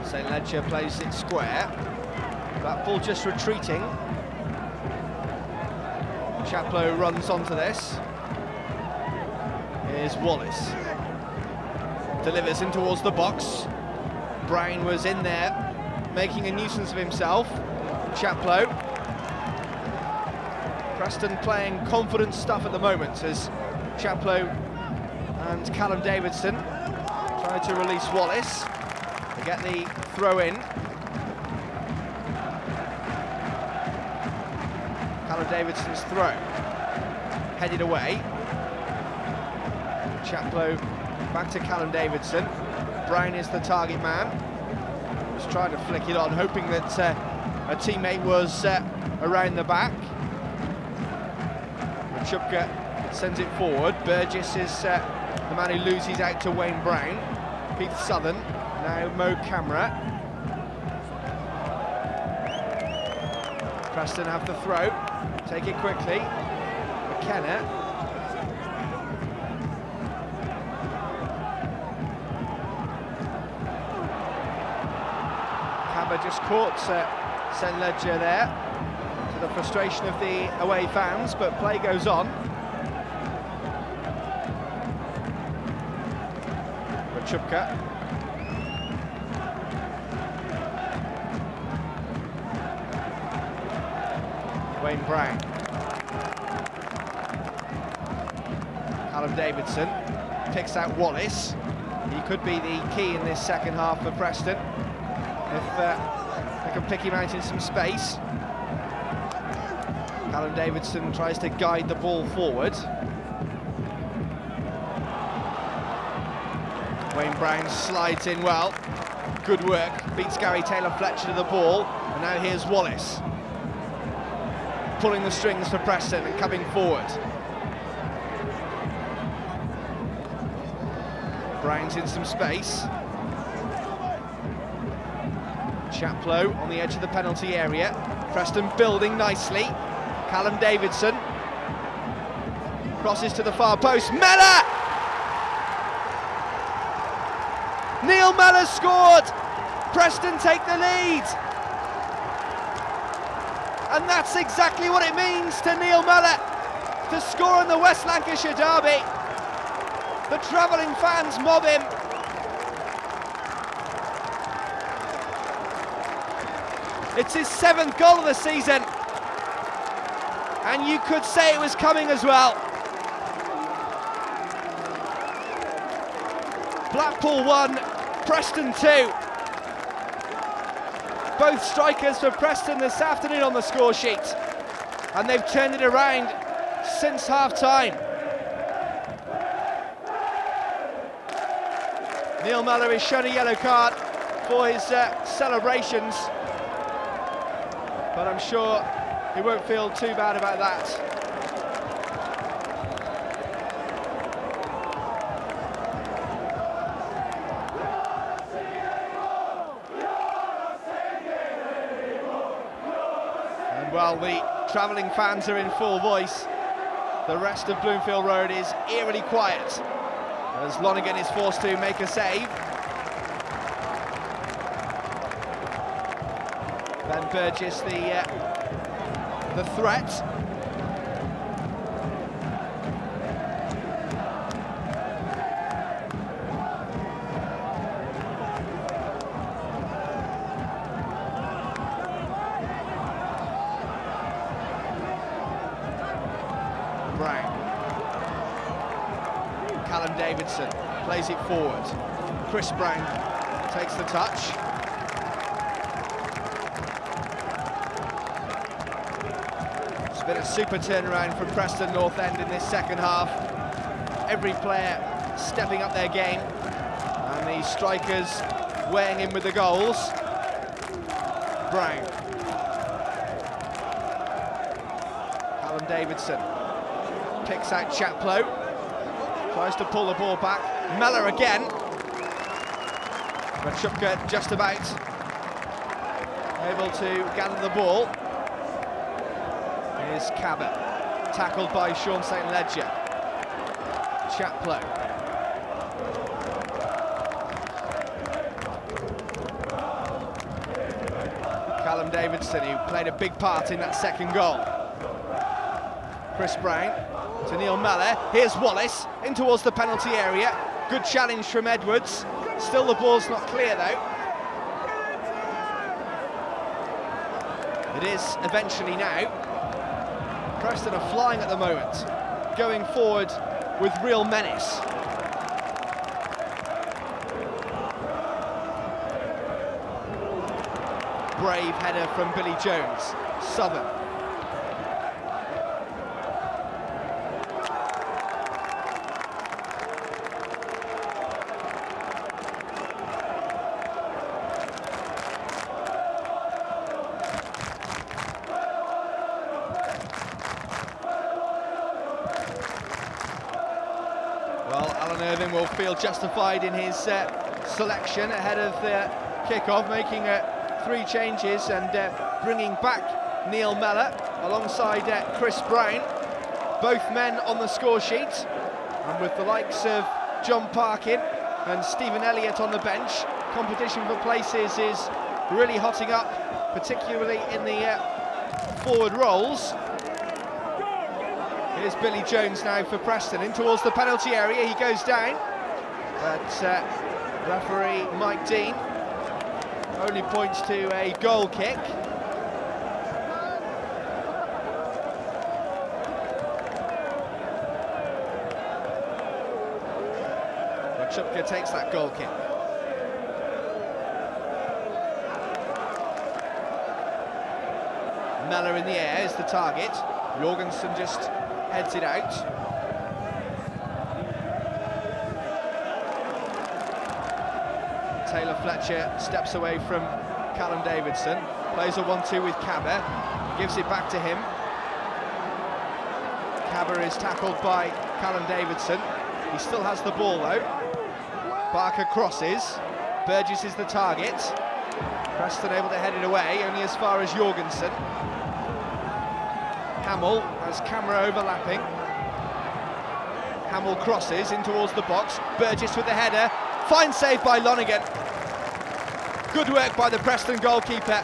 St. Ledger plays it square. Blackpool just retreating. Chaplow runs onto this. Here's Wallace. Delivers in towards the box. Brown was in there, making a nuisance of himself. Chaplow. Preston playing confident stuff at the moment as Chaplow and Callum Davidson try to release Wallace. They get the throw in. Callum Davidson's throw. Headed away. Chaplow back to Callum Davidson. Brown is the target man. He's trying to flick it on, hoping that a teammate was around the back. Rachubka sends it forward. Burgess is the man who loses out to Wayne Brown. Keith Southern. Now Mo Camara. Preston have the throw. Take it quickly. McKenna. Kabba just caught St. Ledger there, to the frustration of the away fans, but play goes on. Rachubka. Wayne Brown. Callum Davidson picks out Wallace. He could be the key in this second half for Preston if they can pick him out in some space. Callum Davidson tries to guide the ball forward. Wayne Brown slides in well. Good work. Beats Taylor-Fletcher to the ball. And now here's Wallace, pulling the strings for Preston and coming forward. Brown's in some space. Chaplow on the edge of the penalty area. Preston building nicely. Callum Davidson crosses to the far post. Mellor! Neal Mellor scored! Preston take the lead! And that's exactly what it means to Neal Mellor to score in the West Lancashire derby. The travelling fans mob him. It's his 7th goal of the season. And you could say it was coming as well. Blackpool 1, Preston 2. Both strikers for Preston this afternoon on the score sheet, and they've turned it around since half-time. Neal Mellor is shown a yellow card for his celebrations. but I'm sure he won't feel too bad about that. And while the travelling fans are in full voice, the rest of Bloomfield Road is eerily quiet as Lonergan is forced to make a save. Then Burgess, the threat. Brown. Callum Davidson plays it forward. Brown takes the touch. It's been a super turnaround from Preston North End in this second half. Every player stepping up their game, and the strikers weighing in with the goals. Brown. Callum Davidson picks out Chaplow, tries to pull the ball back. Mellor again. Rachubka just about able to gather the ball. Here's Kabba, tackled by Sean St. Ledger. Chaplow. Callum Davidson, who played a big part in that second goal. Brown to Neal Mellor. Here's Wallace in towards the penalty area. Good challenge from Edwards. Still the ball's not clear though. It is eventually now. Preston are flying at the moment, going forward with real menace. Brave header from Billy Jones. Southern. Will feel justified in his selection ahead of the kick-off, making 3 changes and bringing back Neal Mellor alongside Brown. Both men on the score sheet, and with the likes of John Parkin and Stephen Elliott on the bench, competition for places is really hotting up, particularly in the forward roles. Here's Billy Jones now for Preston, in towards the penalty area. He goes down, but referee Mike Dean only points to a goal kick. Rachubka takes that goal kick. Mellor in the air is the target. Jorgensen just heads it out. Taylor-Fletcher steps away from Callum Davidson, plays a 1-2 with Kabba, gives it back to him. Kabba is tackled by Callum Davidson. He still has the ball though. Barker crosses. Burgess is the target. Preston able to head it away, only as far as Jorgensen. Hammill has Camara overlapping. Hammill crosses in towards the box. Burgess with the header. Fine save by Lonergan. Good work by the Preston goalkeeper.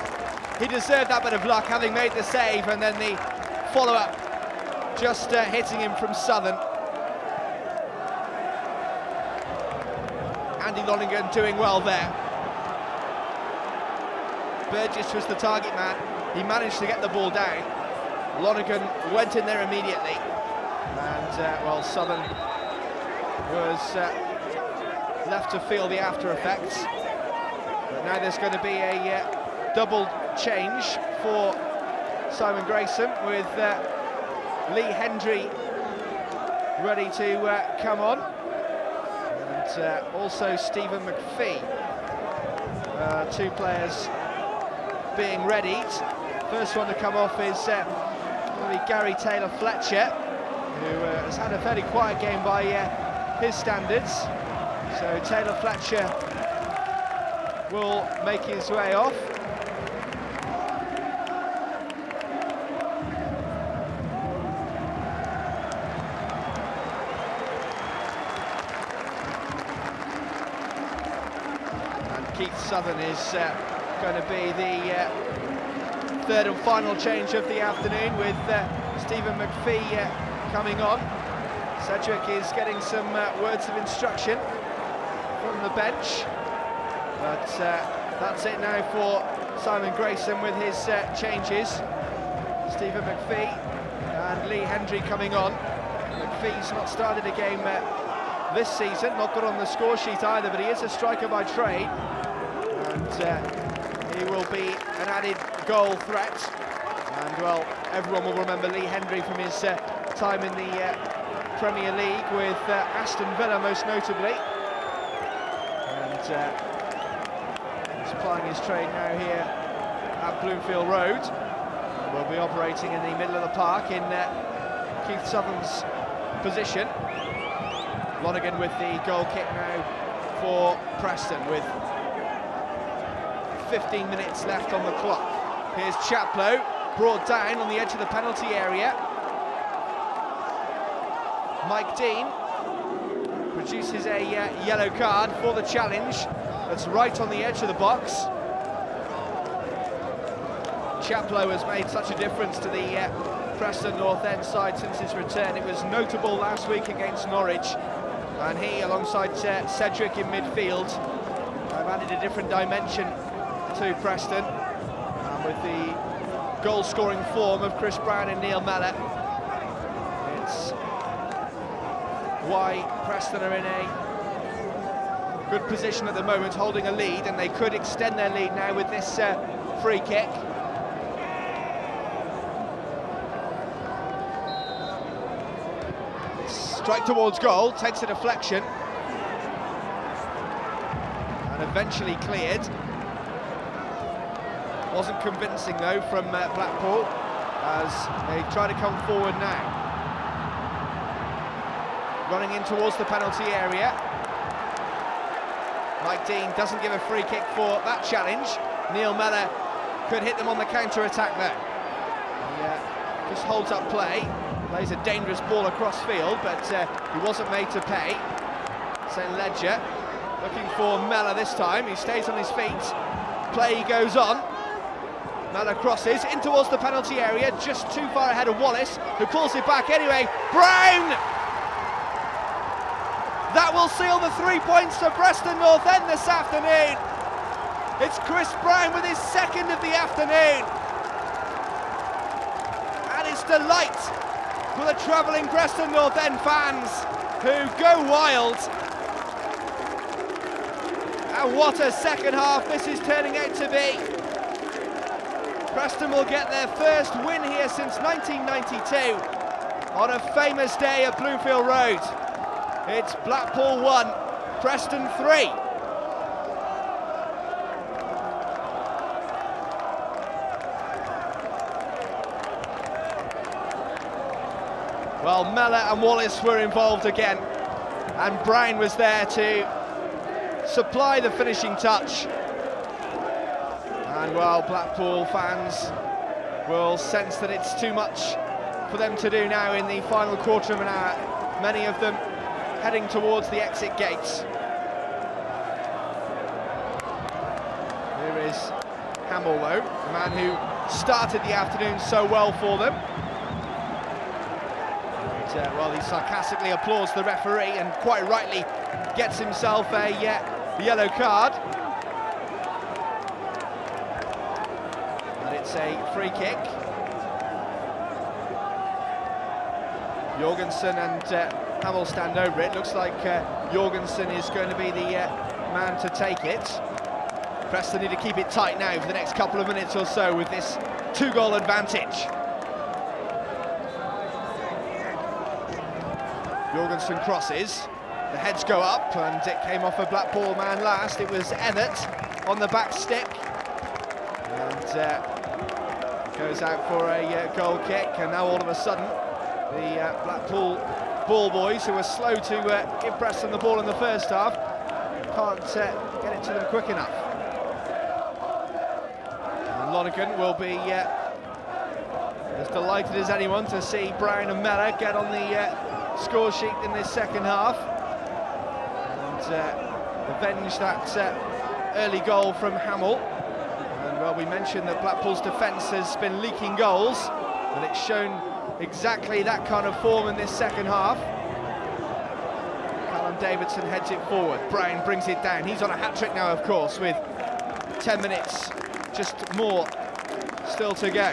He deserved that bit of luck, having made the save, and then the follow-up just hitting him from Southern. Andy Lonergan doing well there. Burgess was the target man. He managed to get the ball down. Lonergan went in there immediately, and well, Southern was left to feel the after effects. But now there's going to be a double change for Simon Grayson, with Lee Hendrie ready to come on, and also Stephen McPhee. 2 players being readied. First one to come off is going to be Gary Taylor-Fletcher, who has had a fairly quiet game by his standards. So Taylor-Fletcher will make his way off. Keith Southern is going to be the third and final change of the afternoon, with Stephen McPhee coming on. Sedgwick is getting some words of instruction from the bench, but that's it now for Simon Grayson with his changes. Stephen McPhee and Lee Hendrie coming on. McPhee's not started a game this season, not got on the score sheet either, but he is a striker by trade. And he will be an added goal threat. And, well, everyone will remember Lee Hendrie from his time in the Premier League with Aston Villa, most notably. And he's plying his trade now here at Bloomfield Road. And will be operating in the middle of the park in Keith Southern's position. Lonergan with the goal kick now for Preston, with 15 minutes left on the clock. Here's Chaplow, brought down on the edge of the penalty area. Mike Dean produces a yellow card for the challenge. That's right on the edge of the box. Chaplow has made such a difference to the Preston North End side since his return. It was notable last week against Norwich, and he, alongside Sedgwick in midfield, have added a different dimension to Preston, with the goal-scoring form of C.Brown and Neal. It's why Preston are in a good position at the moment, holding a lead, and they could extend their lead now with this free kick. Strike towards goal, takes a deflection, and eventually cleared. Wasn't convincing though from Blackpool, as they try to come forward now. Running in towards the penalty area. Mike Dean doesn't give a free kick for that challenge. Neal could hit them on the counter-attack there. He just holds up play, plays a dangerous ball across field, but he wasn't made to pay. St. Ledger looking for Mellor this time. He stays on his feet. Play goes on. Mellor crosses in towards the penalty area, just too far ahead of Wallace, who pulls it back anyway. Brown! That will seal the 3 points to Preston North End this afternoon. It's C.Brown with his second of the afternoon. And it's delight for the travelling Preston North End fans, who go wild. And what a second half this is turning out to be. Preston will get their first win here since 1992 on a famous day at Bloomfield Road. It's Blackpool 1, Preston 3. Well, Mellor and Wallace were involved again, and Brown was there to supply the finishing touch. And, well, Blackpool fans will sense that it's too much for them to do now in the final quarter of an hour. Many of them heading towards the exit gates. Here is Hammill, though, the man who started the afternoon so well for them. And, well, he sarcastically applauds the referee, and quite rightly gets himself a yellow card. It's a free kick. Jorgensen and Hammill stand over it. Looks like Jorgensen is going to be the man to take it. Preston need to keep it tight now for the next couple of minutes or so with this 2-goal advantage. Jorgensen crosses. The heads go up, and it came off a Blackpool man last. It was Evatt on the back stick. And goes out for a goal kick, and now all of a sudden the Blackpool ball boys, who were slow to give Preston the ball in the first half, can't get it to them quick enough. And Lonergan will be as delighted as anyone to see Brown and Mellor get on the score sheet in this second half and avenge that early goal from Hammill. And well, we mentioned that Blackpool's defence has been leaking goals, and it's shown exactly that kind of form in this second half. Davidson heads it forward, Brown brings it down. He's on a hat-trick now, of course, with 10 minutes, just more, still to go.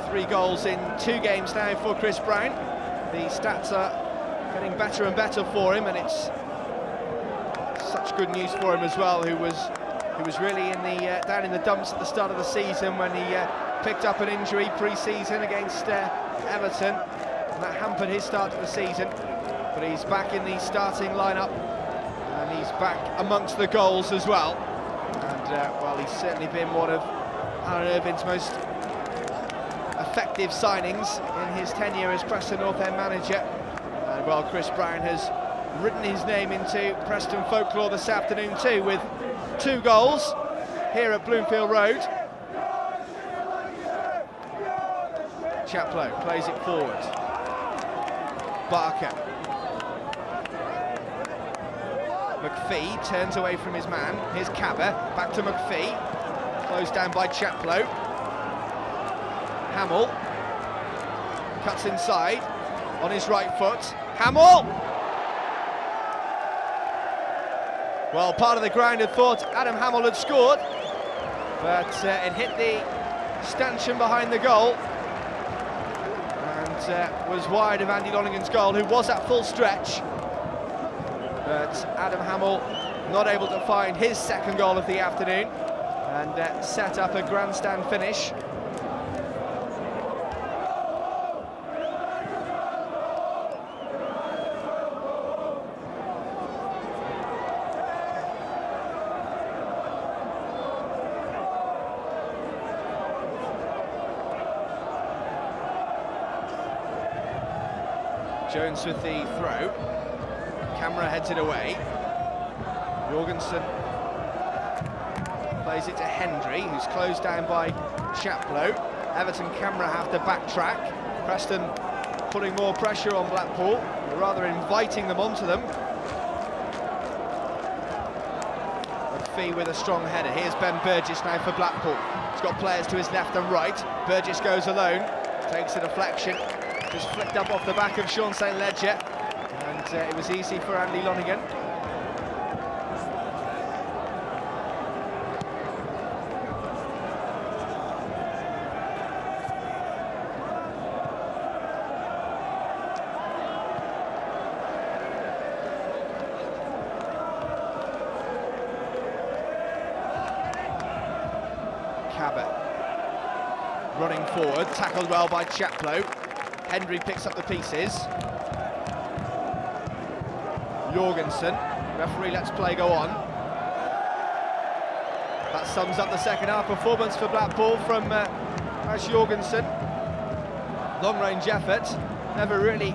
Three goals in 2 games now for Chris Brown. The stats are getting better and better for him, and it's such good news for him as well, who was really in the down in the dumps at the start of the season when he picked up an injury pre-season against Everton, and that hampered his start to the season. But he's back in the starting lineup, and he's back amongst the goals as well. And well, he's certainly been one of Alan Irvine's most effective signings in his tenure as Preston North End manager. And well, Chris Brown has written his name into Preston folklore this afternoon too, with 2 goals here at Bloomfield Road. Chaplow plays it forward. Parkin. McPhee turns away from his man. Here's Kabba, back to McPhee. Closed down by Chaplow. Hammill. Cuts inside on his right foot. Hammill! Well, part of the ground had thought Adam Hammill had scored, but it hit the stanchion behind the goal. Was wide of Andy Lonergan's goal, who was at full stretch, but Adam Hammill not able to find his second goal of the afternoon and set up a grandstand finish. Jones with the throw. Camara heads it away. Jorgensen plays it to Hendrie, who's closed down by Chaplow. Everton Camara have to backtrack. Preston putting more pressure on Blackpool, rather inviting them onto them. McPhee with a strong header. Here's Ben Burgess now for Blackpool. He's got players to his left and right. Burgess goes alone, takes a deflection. Just flicked up off the back of Sean St. Ledger, and it was easy for Andy Lonergan. Kabba running forward, tackled well by Chaplow. Hendrie picks up the pieces. Jorgensen, referee lets play go on. That sums up the second half performance for Blackpool from Jorgensen. Long range effort, never really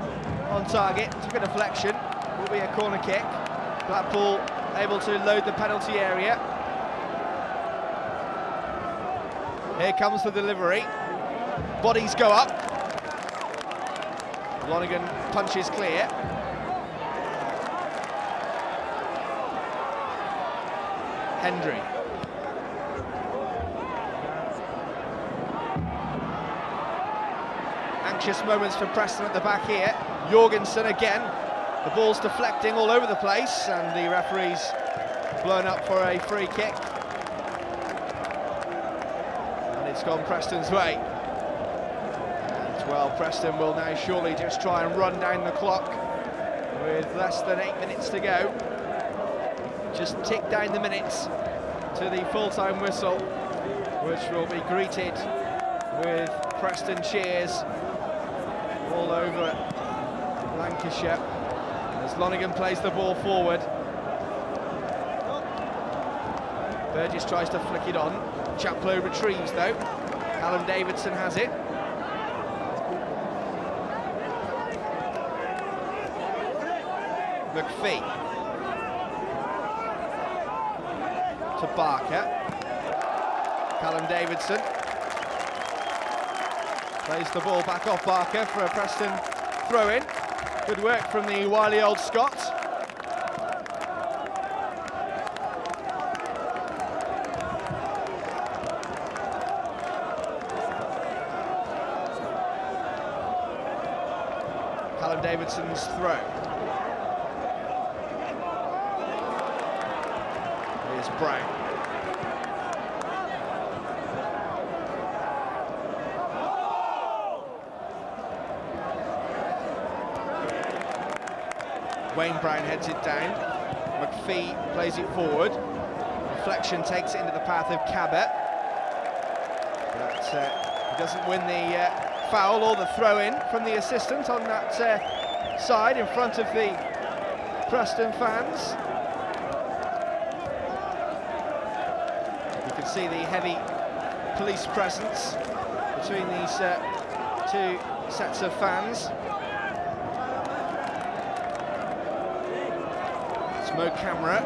on target, took a deflection, will be a corner kick. Blackpool able to load the penalty area. Here comes the delivery, bodies go up. Lonergan punches clear. Hendrie. Anxious moments for Preston at the back here. Jorgensen again. The ball's deflecting all over the place, and the referee's blown up for a free kick. And it's gone Preston's way. Well, Preston will now surely just try and run down the clock with less than 8 minutes to go. Just tick down the minutes to the full-time whistle, which will be greeted with Preston cheers all over Lancashire as Lonergan plays the ball forward. Burgess tries to flick it on. Chaplow retrieves though. Callum Davidson has it. McPhee to Barker. Callum Davidson plays the ball back off Barker for a Preston throw-in. Good work from the wily old Scot. Callum Davidson's throw. Here's Brown. W.Brown heads it down. McPhee plays it forward. Deflection takes it into the path of Kabba. But he doesn't win the foul or the throw-in from the assistant on that side in front of the Preston fans. You can see the heavy police presence between these two sets of fans. Camara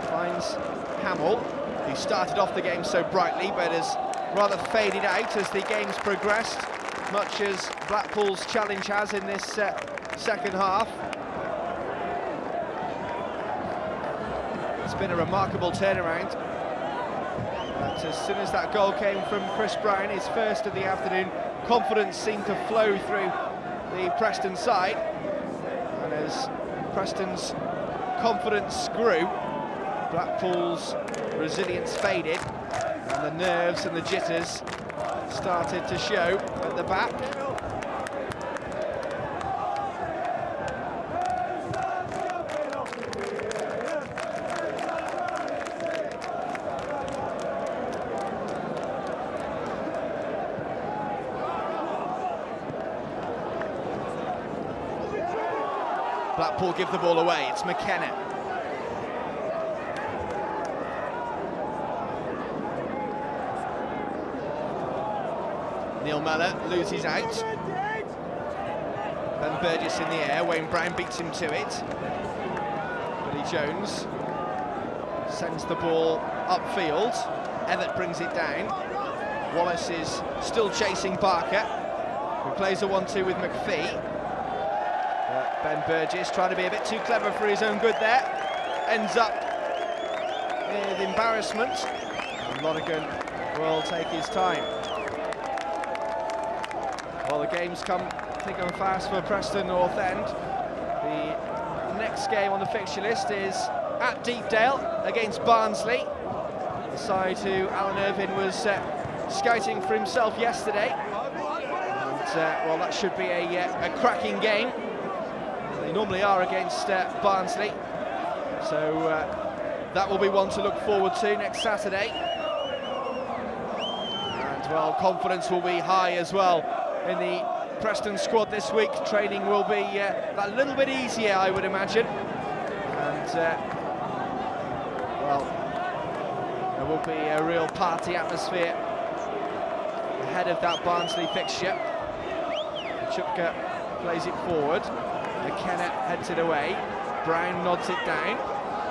finds Hammill, who started off the game so brightly but has rather faded out as the game's progressed, much as Blackpool's challenge has in this second half. It's been a remarkable turnaround, but as soon as that goal came from C.Brown, his first of the afternoon, confidence seemed to flow through the Preston side, and as Preston's confidence grew, Blackpool's resilience faded, and the nerves and the jitters started to show at the back. Blackpool give the ball away, it's McKenna. Neal Mellor loses out. Then Burgess in the air, W.Brown beats him to it. Billy Jones sends the ball upfield. Evatt brings it down. Wallace is still chasing Barker, who plays a 1-2 with McPhee. Ben Burgess trying to be a bit too clever for his own good there. Ends up with embarrassment. And Lonergan will take his time. Well, the game's come thick and fast for Preston North End. The next game on the fixture list is at Deepdale against Barnsley. The side who Alan Irvine was scouting for himself yesterday. And, well, that should be a cracking game. They normally are against Barnsley, so that will be one to look forward to next Saturday. And well, confidence will be high as well in the Preston squad this week. Training will be a little bit easier, I would imagine. And well, there will be a real party atmosphere ahead of that Barnsley fixture. Rachubka plays it forward. McKenna heads it away. Brown nods it down.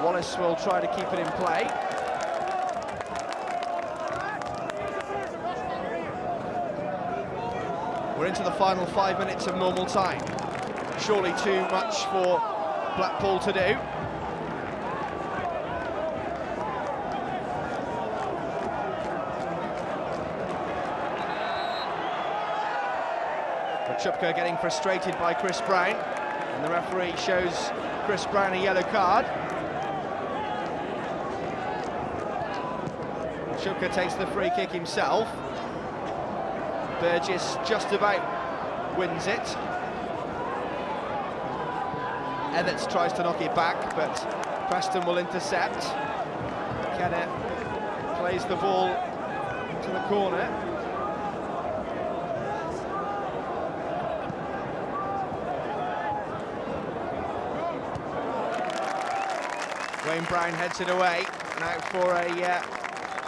Wallace will try to keep it in play. We're into the final 5 minutes of normal time. Surely too much for Blackpool to do. Rachubka getting frustrated by C.Brown. And the referee shows C.Brown a yellow card. Rachubka takes the free kick himself. Burgess just about wins it. Evatt tries to knock it back, but Preston will intercept. McKenna plays the ball to the corner. W.Brown heads it away. Now for a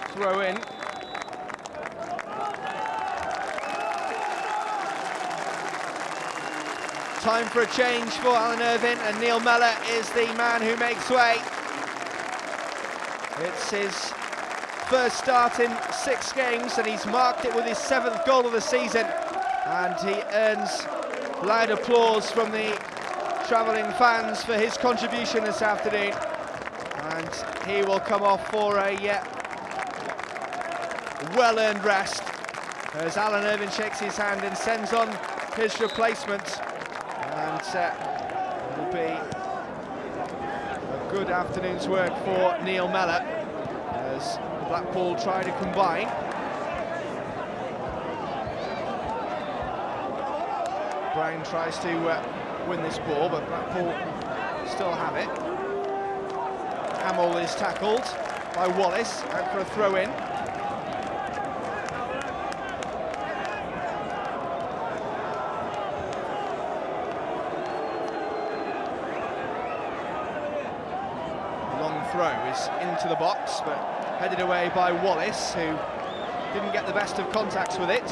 throw-in. Time for a change for Alan Irvine, and Neal Mellor is the man who makes way. It's his first start in 6 games, and he's marked it with his 7th goal of the season, and he earns loud applause from the travelling fans for his contribution this afternoon, and he will come off for a well-earned rest as Alan Irvine shakes his hand and sends on his replacement. And it will be a good afternoon's work for Neal Mellor as Blackpool try to combine. Brown tries to win this ball, but Blackpool still have it. Hammill is tackled by Wallace, out for a throw-in. Throw is into the box, but headed away by Wallace, who didn't get the best of contacts with it.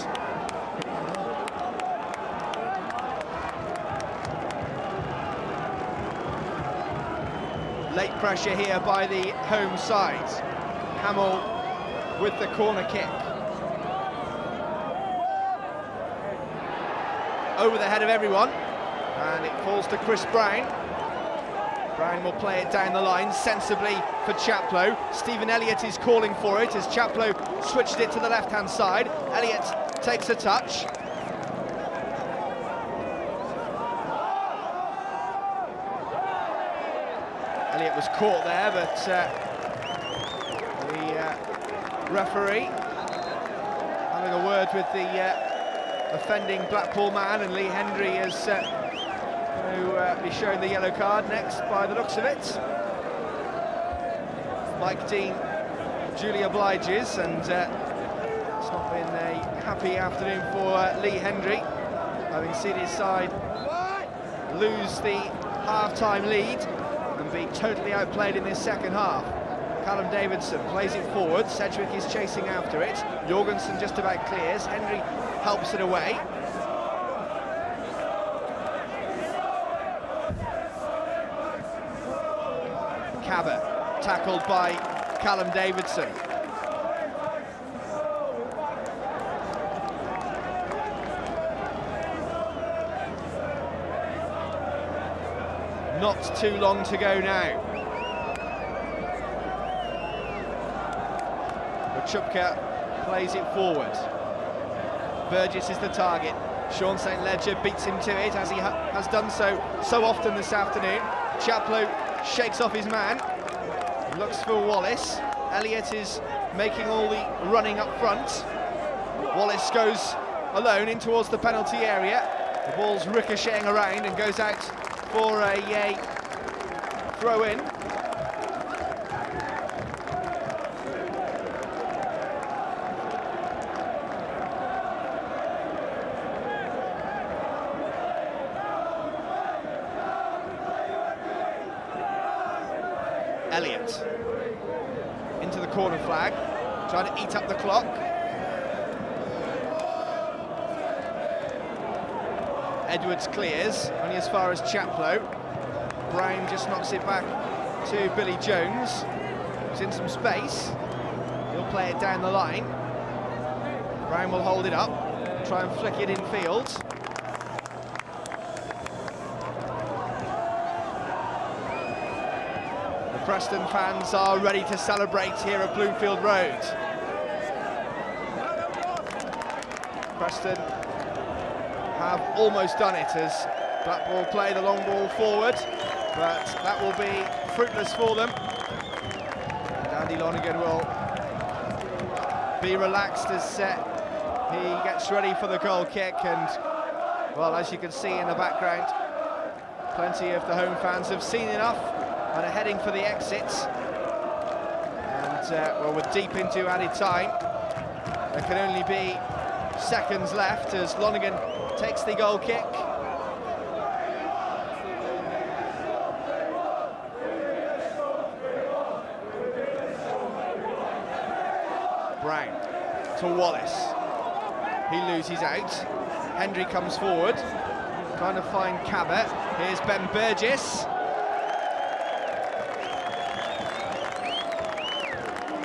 Late pressure here by the home side. Hammill with the corner kick. Over the head of everyone, and it falls to C.Brown. Brown will play it down the line sensibly for Chaplow. Stephen Elliott is calling for it as Chaplow switched it to the left-hand side. Elliott takes a touch. Elliott was caught there, but the referee having a word with the offending Blackpool man, and Hendrie is be shown the yellow card next by the looks of it. Mike Dean duly obliges, and it's not been a happy afternoon for Hendrie, having seen his side lose the half-time lead and be totally outplayed in this second half. Callum Davidson plays it forward, Sedgwick is chasing after it, Jorgensen just about clears, Hendrie helps it away. Kabba tackled by Callum Davidson. Not too long to go now. Rachubka plays it forward. Burgess is the target. Sean St. Ledger beats him to it, as he has done so often this afternoon. Chaplow shakes off his man, looks for Wallace. Elliott is making all the running up front. Wallace goes alone in towards the penalty area. The ball's ricocheting around and goes out for a throw-in. Elliott into the corner flag, trying to eat up the clock. Edwards clears, only as far as Chaplow. Brown just knocks it back to Billy Jones, who's in some space. He'll play it down the line. Brown will hold it up, try and flick it infield. Preston fans are ready to celebrate here at Bloomfield Road. Preston have almost done it as Blackpool play the long ball forward, but that will be fruitless for them. And Andy Lonergan will be relaxed as he gets ready for the goal kick, and well, as you can see in the background, plenty of the home fans have seen enough and are heading for the exits. And well, we're deep into added time. There can only be seconds left as Lonergan takes the goal kick. Brown to Wallace. He loses out. Hendrie comes forward, trying to find Kabba. Here's Ben Burgess.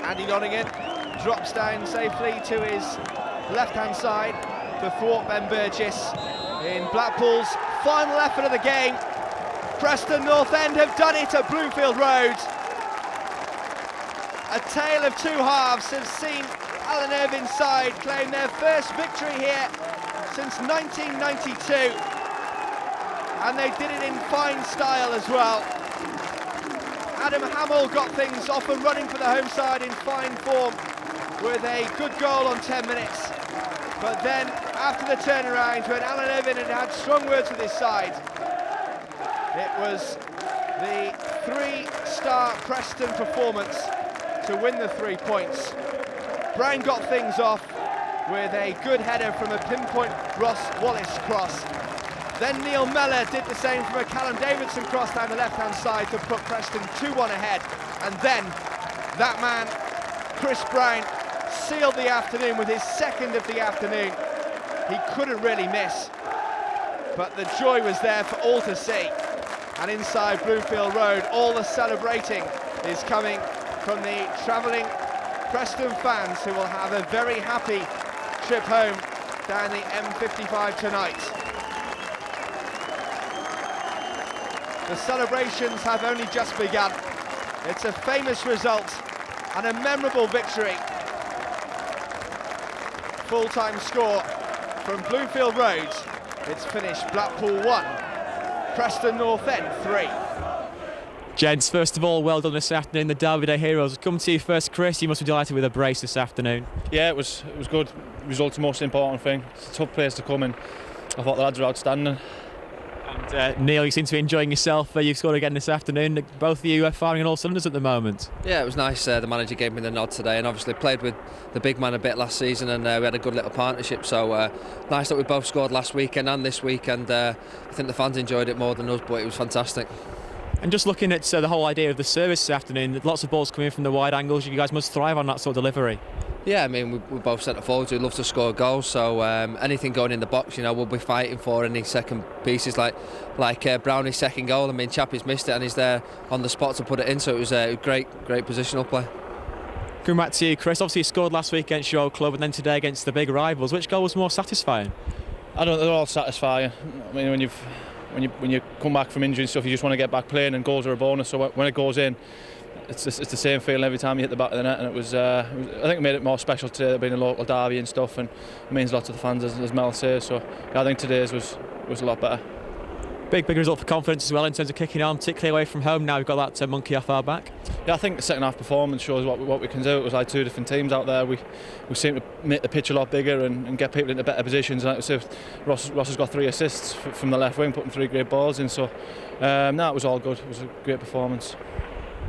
Andy Lonergan drops down safely to his left-hand side to thwart Ben Burgess in Blackpool's final effort of the game. Preston North End have done it at Bloomfield Road. A tale of two halves have seen Alan Irvine's side claim their first victory here since 1992, and they did it in fine style as well. Adam Hammill got things off and running for the home side in fine form with a good goal on 10 minutes. But then, after the turnaround, when Alan Irvine had had strong words with his side, it was the three-star Preston performance to win the 3 points. Brown got things off with a good header from a pinpoint Ross Wallace cross. Then Neal Mellor did the same from a Callum Davidson cross down the left-hand side to put Preston 2-1 ahead. And then that man, Chris Brown, sealed the afternoon with his second of the afternoon. He couldn't really miss, but the joy was there for all to see. And inside Bloomfield Road, all the celebrating is coming from the travelling Preston fans, who will have a very happy trip home down the M55 tonight. The celebrations have only just begun. It's a famous result and a memorable victory. Full-time score from Bloomfield Road. It's finished Blackpool 1, Preston North End 3. Gents, first of all, well done this afternoon. The Derby Day heroes. Come to you first, Chris. You must be delighted with a brace this afternoon. Yeah, it was good. Results the most important thing. It's a tough place to come in. I thought the lads were outstanding. And Neal, you seem to be enjoying yourself. You've scored again this afternoon. Both of you are firing on all cylinders at the moment. Yeah, it was nice. The manager gave me the nod today, and obviously played with the big man a bit last season, and we had a good little partnership. So nice that we both scored last weekend and this week, and I think the fans enjoyed it more than us, but it was fantastic. And just looking at the whole idea of the service this afternoon, lots of balls coming in from the wide angles. You guys must thrive on that sort of delivery. Yeah, I mean, we're both centre forwards who love to score goals, so anything going in the box, we'll be fighting for any second pieces, like Brownie's second goal. I mean, Chappie's missed it and he's there on the spot to put it in, so it was a great positional play. Going back to you, Chris, obviously you scored last week against your old club and then today against the big rivals. Which goal was more satisfying? They're all satisfying. I mean, when you come back from injury and stuff, you just want to get back playing, and goals are a bonus, so when it goes in, it's the same feeling every time you hit the back of the net, and it was I think it made it more special today, being a local derby and stuff, and it means a lot to the fans, as Mel says. So I think today's was a lot better. Big result for confidence as well in terms of kicking on, particularly away from home. Now we've got that monkey off our back. Yeah, I think the second half performance shows what we can do. It was like two different teams out there. We seem to make the pitch a lot bigger and get people into better positions. And like I said, Ross has got 3 assists from the left wing, putting 3 great balls in. So it was all good. It was a great performance.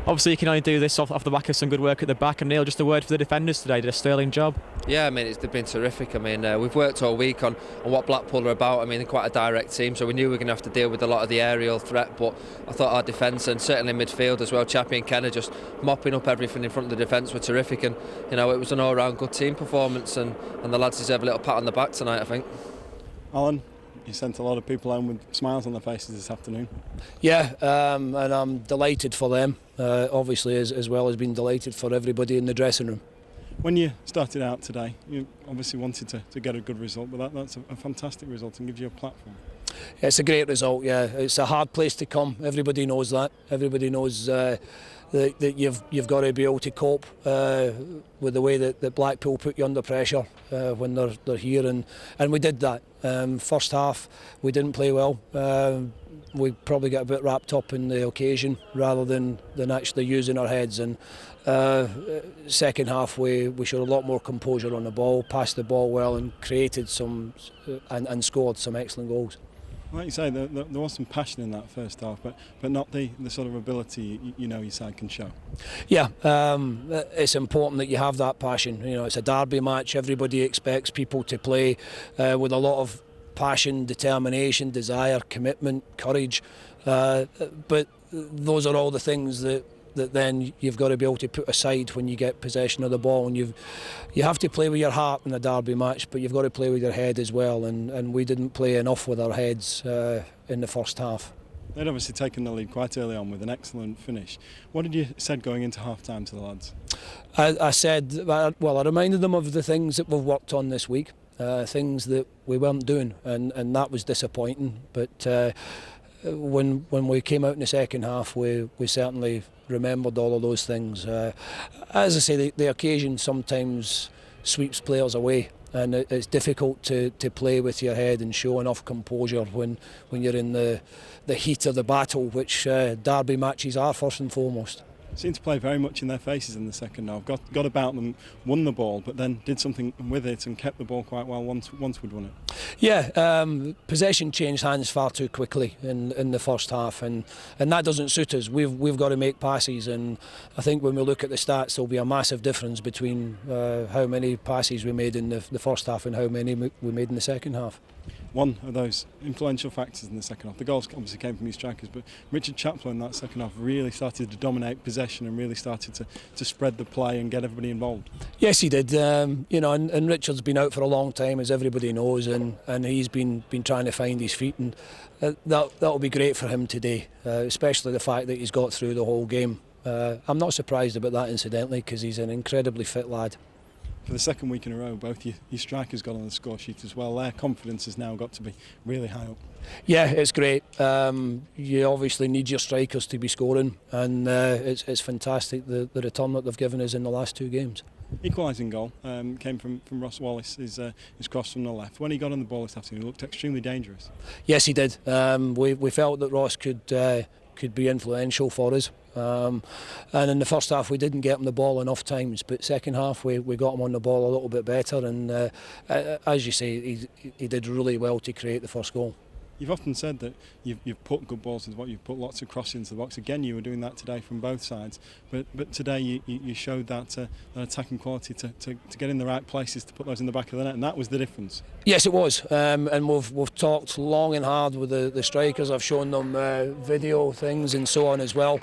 Obviously, you can only do this off the back of some good work at the back. And Neal, just a word for the defenders today. Did a sterling job. Yeah, I mean, they've been terrific. I mean, we've worked all week on what Blackpool are about. I mean, they're quite a direct team, so we knew we were going to have to deal with a lot of the aerial threat. But I thought our defence, and certainly midfield as well, Chappie and McKenna just mopping up everything in front of the defence, were terrific. And it was an all-round good team performance, and the lads deserve a little pat on the back tonight, I think. Alan, you sent a lot of people home with smiles on their faces this afternoon. Yeah, and I'm delighted for them, obviously, as well as being delighted for everybody in the dressing room. When you started out today, you obviously wanted to get a good result, but that's a fantastic result and gives you a platform. Yeah, it's a great result, yeah. It's a hard place to come. Everybody knows that. Everybody knows that you've got to be able to cope with the way that Blackpool put you under pressure when they're here, and we did that. First half we didn't play well. We probably got a bit wrapped up in the occasion rather than actually using our heads, and second half we showed a lot more composure on the ball, passed the ball well, and created some and scored some excellent goals. Like you say, there was some passion in that first half, but not the sort of ability your side can show. Yeah, it's important that you have that passion. It's a derby match. Everybody expects people to play with a lot of passion, determination, desire, commitment, courage. But those are all the things that that then you've got to be able to put aside when you get possession of the ball, and you have to play with your heart in a derby match, but you've got to play with your head as well, and we didn't play enough with our heads in the first half. They'd obviously taken the lead quite early on with an excellent finish. What did you said going into half-time to the lads? I said, well, I reminded them of the things that we've worked on this week, things that we weren't doing, and that was disappointing. But when we came out in the second half, we certainly remembered all of those things. As I say, the occasion sometimes sweeps players away, and it's difficult to play with your head and show enough composure when you're in the heat of the battle, which derby matches are first and foremost. Seemed to play very much in their faces in the second half. Got about them, won the ball, but then did something with it and kept the ball quite well once we'd won it. Yeah, possession changed hands far too quickly in the first half, and that doesn't suit us. We've got to make passes, and I think when we look at the stats, there'll be a massive difference between how many passes we made in the first half and how many we made in the second half. One of those influential factors in the second half. The goals obviously came from your strikers, but Richard Chaplow in that second half really started to dominate possession and really started to spread the play and get everybody involved. Yes, he did. You know, and Richard's been out for a long time, as everybody knows, and he's been trying to find his feet, and that'll be great for him today, especially the fact that he's got through the whole game. I'm not surprised about that, incidentally, because he's an incredibly fit lad. For the second week in a row, both your strikers got on the score sheet as well. Their confidence has now got to be really high up. Yeah, it's great. You obviously need your strikers to be scoring, and it's fantastic the return that they've given us in the last two games. Equalising goal came from Ross Wallace, his cross from the left. When he got on the ball this afternoon, he looked extremely dangerous. Yes, he did. We felt that Ross could be influential for us. And in the first half we didn't get him the ball enough times, but second half we got him on the ball a little bit better, and as you say, he did really well to create the first goal. You've often said that you've put good balls into the box, you've put lots of crosses into the box. Again, you were doing that today from both sides, but today you showed that attacking quality to get in the right places to put those in the back of the net, and that was the difference. Yes, it was, and we've talked long and hard with the strikers. I've shown them video things and so on as well.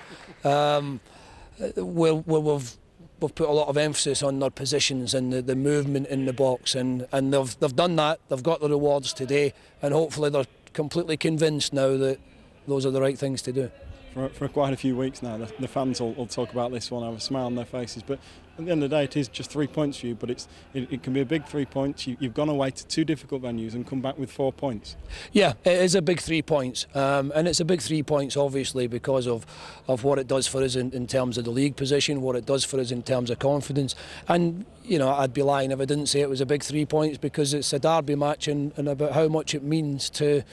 We've put a lot of emphasis on their positions and the movement in the box, and they've done that. They've got the rewards today, and hopefully they're completely convinced now that those are the right things to do. For quite a few weeks now, the fans will talk about this one, have a smile on their faces, but at the end of the day it is just 3 points for you, but it can be a big 3 points. You've gone away to two difficult venues and come back with 4 points. Yeah, it is a big 3 points, and it's a big 3 points obviously because of what it does for us in terms of the league position, what it does for us in terms of confidence, and you know, I'd be lying if I didn't say it was a big 3 points because it's a derby match and about how much it means to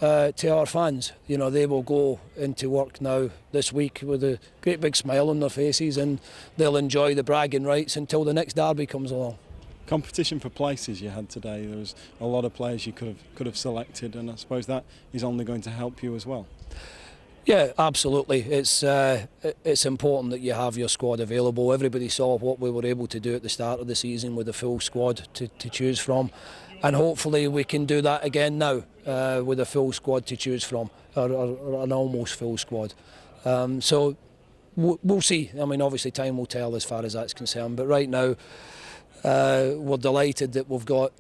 our fans. You know, they will go into work now this week with a great big smile on their faces, and they'll enjoy the bragging rights until the next derby comes along. Competition for places you had today. There was a lot of players you could have selected, and I suppose that is only going to help you as well. Yeah, absolutely. It's important that you have your squad available. Everybody saw what we were able to do at the start of the season with a full squad to choose from, and hopefully we can do that again now with a full squad to choose from, or an almost full squad. So we'll see. I mean, obviously time will tell as far as that's concerned, but right now we're delighted that we've got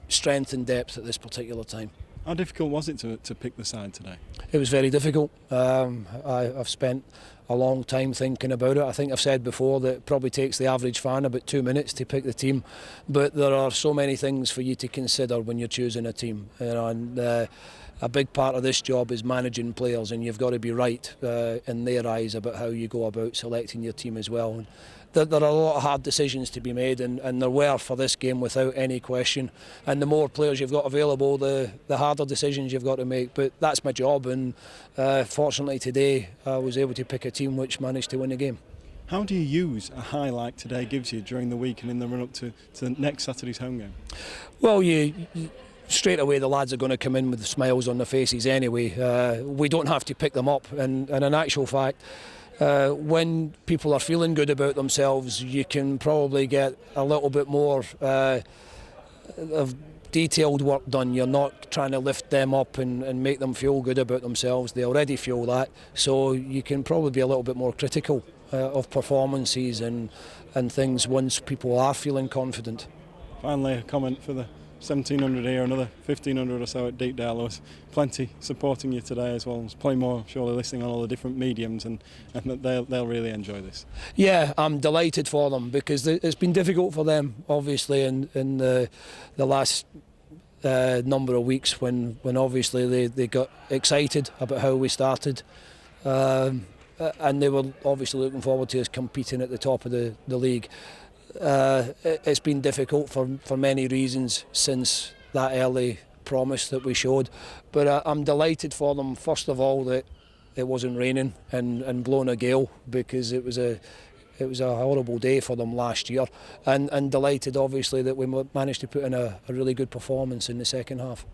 strength and depth at this particular time. How difficult was it to pick the side today? It was very difficult. I've spent a long time thinking about it. I think I've said before that it probably takes the average fan about 2 minutes to pick the team, but there are so many things for you to consider when you're choosing a team. You know, and a big part of this job is managing players, and you've got to be right in their eyes about how you go about selecting your team as well. And there are a lot of hard decisions to be made, and there were for this game without any question. And the more players you've got available, the harder decisions you've got to make. But that's my job, and fortunately today I was able to pick a team which managed to win the game. How do you use a high like today gives you during the week and in the run-up to next Saturday's home game? Well, straight away the lads are going to come in with smiles on their faces anyway. We don't have to pick them up, and in actual fact, when people are feeling good about themselves, you can probably get a little bit more of detailed work done. You're not trying to lift them up and make them feel good about themselves. They already feel that, so you can probably be a little bit more critical of performances and things once people are feeling confident. Finally, a comment for the 1700 here, another 1500 or so at Deepdale. There was plenty supporting you today as well. There's plenty more surely listening on all the different mediums, and they'll really enjoy this. Yeah, I'm delighted for them because it's been difficult for them, obviously, in the last number of weeks when obviously they got excited about how we started. And they were obviously looking forward to us competing at the top of the league. It's been difficult for many reasons since that early promise that we showed, but I'm delighted for them, first of all, that it wasn't raining and blowing a gale, because it was a horrible day for them last year, and delighted obviously that we managed to put in a really good performance in the second half.